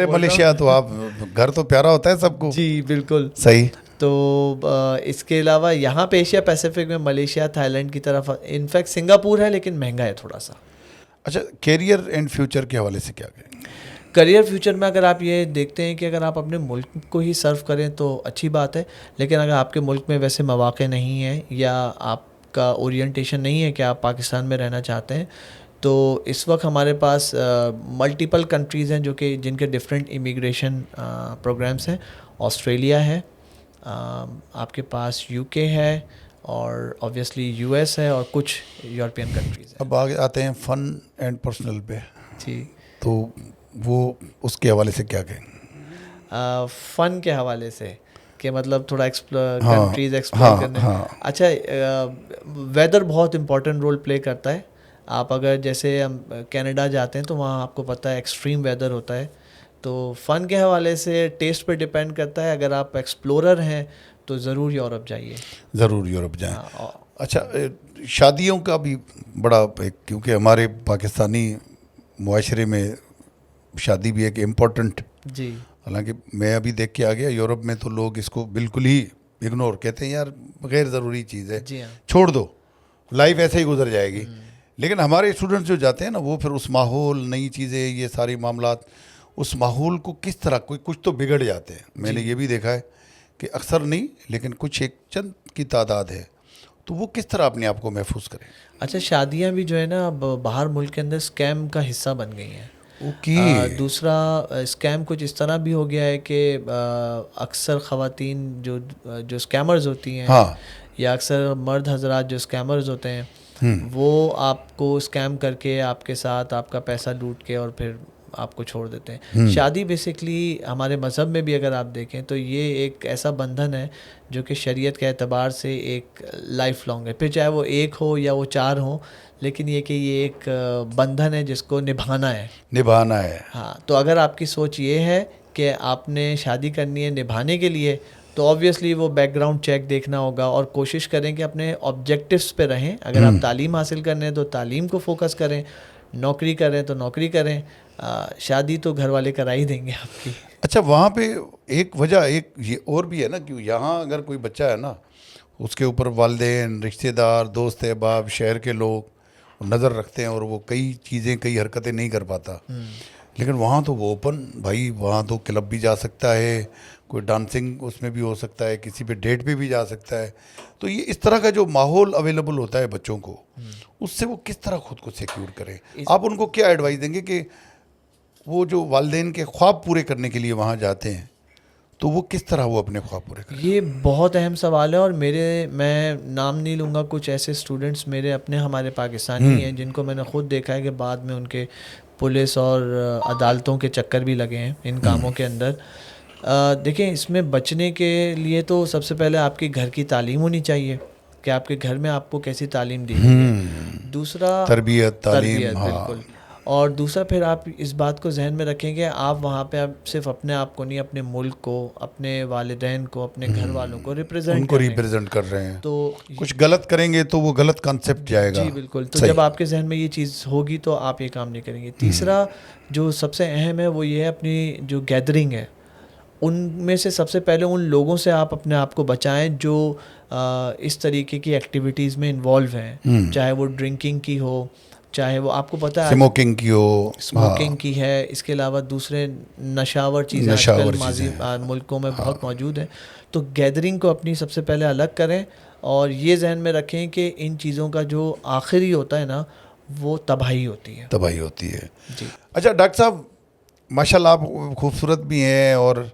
ملیشیا تو آپ گھر تو پیارا ہوتا ہے سب کو. جی بالکل صحیح. تو اس کے علاوہ یہاں پہ ایشیا پیسیفک میں ملیشیا، تھائی لینڈ کی طرف، انفیکٹ سنگاپور ہے لیکن مہنگا ہے تھوڑا سا. اچھا، کیریئر اینڈ فیوچر کے حوالے سے کیا کہیں؟ کریئر فیوچر میں اگر آپ یہ دیکھتے ہیں کہ اگر آپ اپنے ملک کو ہی سرو کریں تو اچھی بات ہے، لیکن اگر آپ کے ملک میں ویسے مواقع نہیں ہیں یا آپ کا اورینٹیشن نہیں ہے کہ آپ پاکستان میں رہنا چاہتے ہیں، تو اس وقت ہمارے پاس ملٹیپل کنٹریز ہیں جو کہ جن کے ڈفرینٹ امیگریشن پروگرامس ہیں. آسٹریلیا ہے، آپ کے پاس یو کے ہے، اور آبویسلی یو ایس ہے، اور کچھ یورپین کنٹریز ہیں. اب آگے آتے ہیں فن اینڈ پرسنل پہ. جی. تو وہ اس کے حوالے سے کیا کہیں؟ فن کے حوالے سے کہ مطلب تھوڑا کنٹریز ایکسپلور کرنے. اچھا، ویدر بہت امپورٹنٹ رول پلے کرتا ہے. آپ اگر جیسے ہم کینیڈا جاتے ہیں تو وہاں آپ کو پتہ ہے ایکسٹریم ویدر ہوتا ہے. تو فن کے حوالے سے ٹیسٹ پہ ڈپینڈ کرتا ہے. اگر آپ ایکسپلورر ہیں تو ضرور یورپ جائیے. ضرور یورپ جائیں. اچھا، شادیوں کا بھی بڑا کیونکہ ہمارے پاکستانی معاشرے میں شادی بھی ایک امپورٹنٹ. جی. حالانکہ میں ابھی دیکھ کے آ گیا یورپ میں تو لوگ اس کو بالکل ہی اگنور کہتے ہیں، یار غیر ضروری چیز ہے، چھوڑ دو، لائف ایسے ہی گزر جائے گی. لیکن ہمارے اسٹوڈنٹس جو جاتے ہیں نا، وہ پھر اس ماحول، نئی چیزیں، یہ سارے معاملات، اس ماحول کو کس طرح کچھ تو بگڑ جاتے ہیں. میں نے یہ بھی دیکھا ہے کہ اکثر نہیں لیکن کچھ ایک چند کی تعداد ہے. تو وہ کس طرح اپنے آپ کو محفوظ کریں؟ اچھا، شادیاں بھی جو ہے نا اب باہر ملک کے اندر اسکیم کا حصہ بن گئی ہیں. دوسرا اسکیم کچھ اس طرح بھی ہو گیا ہے کہ اکثر خواتین جو اسکیمرز ہوتی ہیں، یا اکثر مرد حضرات جو اسکیمرز ہوتے ہیں، وہ آپ کو اسکیم کر کے آپ کے ساتھ آپ کا پیسہ لوٹ کے اور پھر آپ کو چھوڑ دیتے ہیں. شادی بیسکلی ہمارے مذہب میں بھی اگر آپ دیکھیں تو یہ ایک ایسا بندھن ہے جو کہ شریعت کے اعتبار سے ایک لائف لانگ ہے. پھر چاہے وہ ایک ہو یا وہ 4 ہوں، لیکن یہ کہ یہ ایک بندھن ہے جس کو نبھانا ہے. ہاں، تو اگر آپ کی سوچ یہ ہے کہ آپ نے شادی کرنی ہے نبھانے کے لیے، تو آبویسلی وہ بیک گراؤنڈ چیک دیکھنا ہوگا، اور کوشش کریں کہ اپنے آبجیکٹیوز پہ رہیں. اگر آپ تعلیم حاصل کرنے ہیں تو تعلیم کو فوکس کریں، نوکری کریں تو نوکری کریں. شادی تو گھر والے کرا ہی دیں گے آپ کی. اچھا، وہاں پہ ایک وجہ ایک یہ اور بھی ہے نا کہ یہاں اگر کوئی بچہ ہے نا، اس کے اوپر والدین، رشتہ دار، دوست احباب، شہر کے لوگ نظر رکھتے ہیں اور وہ کئی چیزیں، کئی حرکتیں نہیں کر پاتا. لیکن وہاں تو وہ اوپن بھائی، وہاں تو کلب بھی جا سکتا ہے، کوئی ڈانسنگ اس میں بھی ہو سکتا ہے، کسی پہ ڈیٹ پہ بھی جا سکتا ہے. تو یہ اس طرح کا جو ماحول اویلیبل ہوتا ہے بچوں کو، اس سے وہ کس طرح خود کو سیکیور کریں؟ آپ ان کو کیا ایڈوائز دیں گے کہ وہ جو والدین کے خواب پورے کرنے کے لیے وہاں جاتے ہیں تو وہ کس طرح وہ اپنے خواب پورے کریں؟ یہ بہت اہم سوال ہے، اور میں نام نہیں لوں گا، کچھ ایسے اسٹوڈنٹس میرے اپنے ہمارے پاکستانی ہیں جن کو میں نے خود دیکھا ہے کہ بعد میں ان کے پولیس اور عدالتوں کے چکر بھی لگے ہیں ان کاموں کے اندر. دیکھیں اس میں بچنے کے لیے تو سب سے پہلے آپ کے گھر کی تعلیم ہونی چاہیے کہ آپ کے گھر میں آپ کو کیسی تعلیم دی گئی ہے. دوسرا تربیت تعلیم. بالکل. اور دوسرا پھر آپ اس بات کو ذہن میں رکھیں کہ آپ وہاں پہ آپ صرف اپنے آپ کو نہیں، اپنے ملک کو، اپنے والدین کو، اپنے گھر والوں کو ریپرزینٹ کر رہے ہیں. تو کچھ غلط کریں گے تو وہ غلط کانسیپٹ جائے گا. جی بالکل. تو جب آپ کے ذہن میں یہ چیز ہوگی تو آپ یہ کام نہیں کریں گے. تیسرا جو سب سے اہم ہے وہ یہ ہے اپنی جو گیدرنگ ہے ان میں سے سب سے پہلے ان لوگوں سے آپ اپنے آپ کو بچائیں جو اس طریقے کی ایکٹیویٹیز میں انوالو ہیں، چاہے وہ ڈرنکنگ کی ہو، چاہے وہ آپ کو پتہ ہے اسموکنگ کی ہو، اسموکنگ کی ہے، اس کے علاوہ دوسرے نشاور چیزیں آج کل ماضی ملکوں میں بہت موجود ہیں. تو گیدرنگ کو اپنی سب سے پہلے الگ کریں اور یہ ذہن میں رکھیں کہ ان چیزوں کا جو آخری ہوتا ہے نا وہ تباہی ہوتی ہے. جی. اچھا ڈاکٹر صاحب، ماشاء اللہ آپ خوبصورت بھی ہیں اور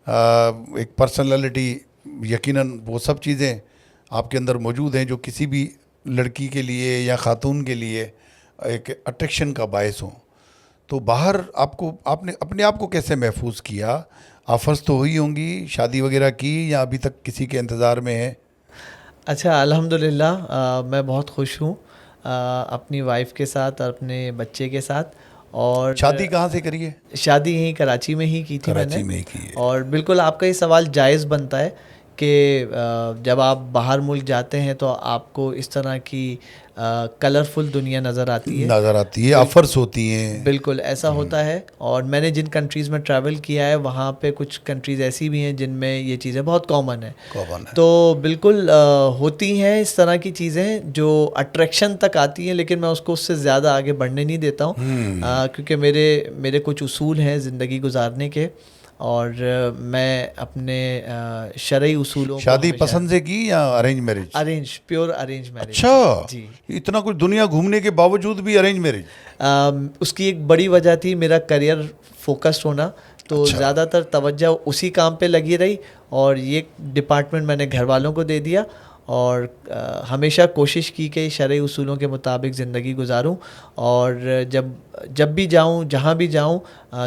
ایک پرسنالٹی، یقیناً وہ سب چیزیں آپ کے اندر موجود ہیں جو کسی بھی لڑکی کے لیے یا خاتون کے لیے ایک اٹریکشن کا باعث ہوں. تو باہر آپ نے اپنے آپ کو کیسے محفوظ کیا؟ آفرز تو ہوئی ہوں گی، شادی وغیرہ کی یا ابھی تک کسی کے انتظار میں ہے؟ اچھا الحمدللہ میں بہت خوش ہوں اپنی وائف کے ساتھ اور اپنے بچے کے ساتھ. اور شادی کہاں سے کری ہے؟ شادی یہیں کراچی میں ہی کی تھی میں نے. میں کی ہے. اور بالکل آپ کا یہ سوال جائز بنتا ہے کہ جب آپ باہر ملک جاتے ہیں تو آپ کو اس طرح کی کلرفل دنیا نظر آتی ہے، آفرز ہوتی ہیں. بالکل ایسا ہوتا ہے. اور میں نے جن کنٹریز میں ٹریول کیا ہے وہاں پہ کچھ کنٹریز ایسی بھی ہیں جن میں یہ چیزیں بہت کامن ہیں. تو بالکل ہوتی ہیں اس طرح کی چیزیں جو اٹریکشن تک آتی ہیں، لیکن میں اس کو اس سے زیادہ آگے بڑھنے نہیں دیتا ہوں کیونکہ میرے کچھ اصول ہیں زندگی گزارنے کے اور میں اپنے شرعی اصولوں. شادی پسند سے کی یا arrange marriage? Pure arrange marriage. اچھا جی. اتنا کچھ دنیا گھومنے کے باوجود بھی ارینج میرج؟ اس کی ایک بڑی وجہ تھی میرا کریئر فوکسڈ ہونا، تو زیادہ تر توجہ اسی کام پہ لگی رہی اور یہ ڈپارٹمنٹ میں نے گھر والوں کو دے دیا اور ہمیشہ کوشش کی کہ شرعی اصولوں کے مطابق زندگی گزاروں اور جب بھی جاؤں، جہاں بھی جاؤں،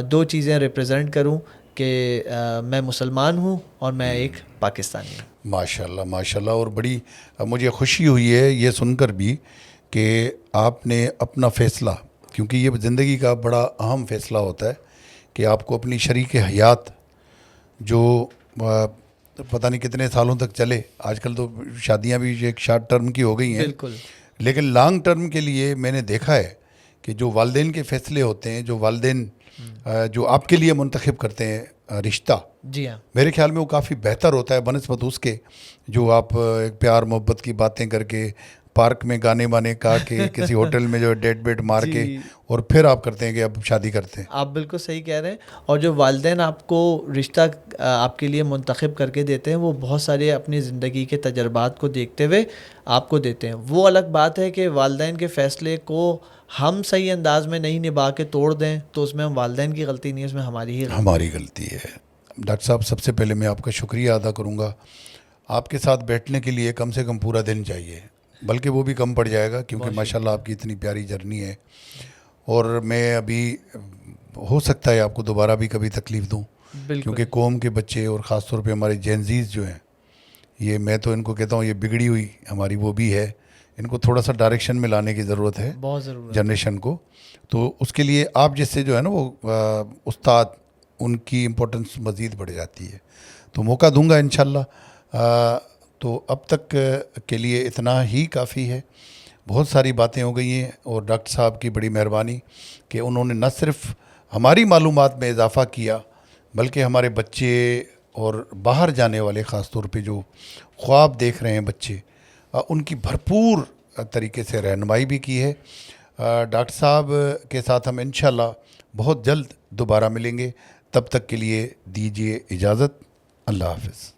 دو چیزیں ریپرزینٹ کروں کہ میں مسلمان ہوں اور میں ایک پاکستانی ہوں. ماشاءاللہ ماشاءاللہ. اور بڑی مجھے خوشی ہوئی ہے یہ سن کر بھی کہ آپ نے اپنا فیصلہ، کیونکہ یہ زندگی کا بڑا اہم فیصلہ ہوتا ہے کہ آپ کو اپنی شریک حیات جو پتہ نہیں کتنے سالوں تک چلے، آج کل تو شادیاں بھی ایک شارٹ ٹرم کی ہو گئی ہیں، بالکل، لیکن لانگ ٹرم کے لیے میں نے دیکھا ہے کہ جو والدین کے فیصلے ہوتے ہیں، جو والدین جو آپ کے لیے منتخب کرتے ہیں رشتہ، جی ہاں، میرے خیال میں وہ کافی بہتر ہوتا ہے بنسبت اس کے جو آپ ایک پیار محبت کی باتیں کر کے پارک میں گانے بانے کا کے کسی ہوٹل میں جو ڈیٹ بیٹ مار کے اور پھر آپ کرتے ہیں کہ اب شادی کرتے ہیں. آپ بالکل صحیح کہہ رہے ہیں. اور جو والدین آپ کو رشتہ آپ کے لیے منتخب کر کے دیتے ہیں وہ بہت سارے اپنی زندگی کے تجربات کو دیکھتے ہوئے آپ کو دیتے ہیں. وہ الگ بات ہے کہ والدین کے فیصلے کو ہم صحیح انداز میں نہیں نبھا کے توڑ دیں تو اس میں ہم والدین کی غلطی نہیں ہے، اس میں ہماری غلطی ہے. ڈاکٹر صاحب سب سے پہلے میں آپ کا شکریہ ادا کروں گا. آپ کے ساتھ بیٹھنے کے لیے کم سے کم پورا دن چاہیے، بلکہ وہ بھی کم پڑ جائے گا کیونکہ ماشاءاللہ آپ کی اتنی پیاری جرنی ہے. اور میں ابھی ہو سکتا ہے آپ کو دوبارہ بھی کبھی تکلیف دوں، کیونکہ قوم کے بچے اور خاص طور پہ ہمارے جینزیز جو ہیں، یہ میں تو ان کو کہتا ہوں یہ بگڑی ہوئی ہماری وہ بھی ہے، ان کو تھوڑا سا ڈائریکشن میں لانے کی ضرورت ہے جنریشن کو. تو اس کے لیے آپ جس سے جو ہے نا وہ استاد، ان کی امپورٹنس مزید بڑھ جاتی ہے. تو موقع دوں گا انشاءاللہ. تو اب تک کے لیے اتنا ہی کافی ہے. بہت ساری باتیں ہو گئی ہیں اور ڈاکٹر صاحب کی بڑی مہربانی کہ انہوں نے نہ صرف ہماری معلومات میں اضافہ کیا بلکہ ہمارے بچے اور باہر جانے والے خاص طور پہ جو خواب دیکھ رہے ہیں بچے، ان کی بھرپور طریقے سے رہنمائی بھی کی ہے. ڈاکٹر صاحب کے ساتھ ہم انشاءاللہ بہت جلد دوبارہ ملیں گے. تب تک کے لیے دیجیے اجازت. اللہ حافظ.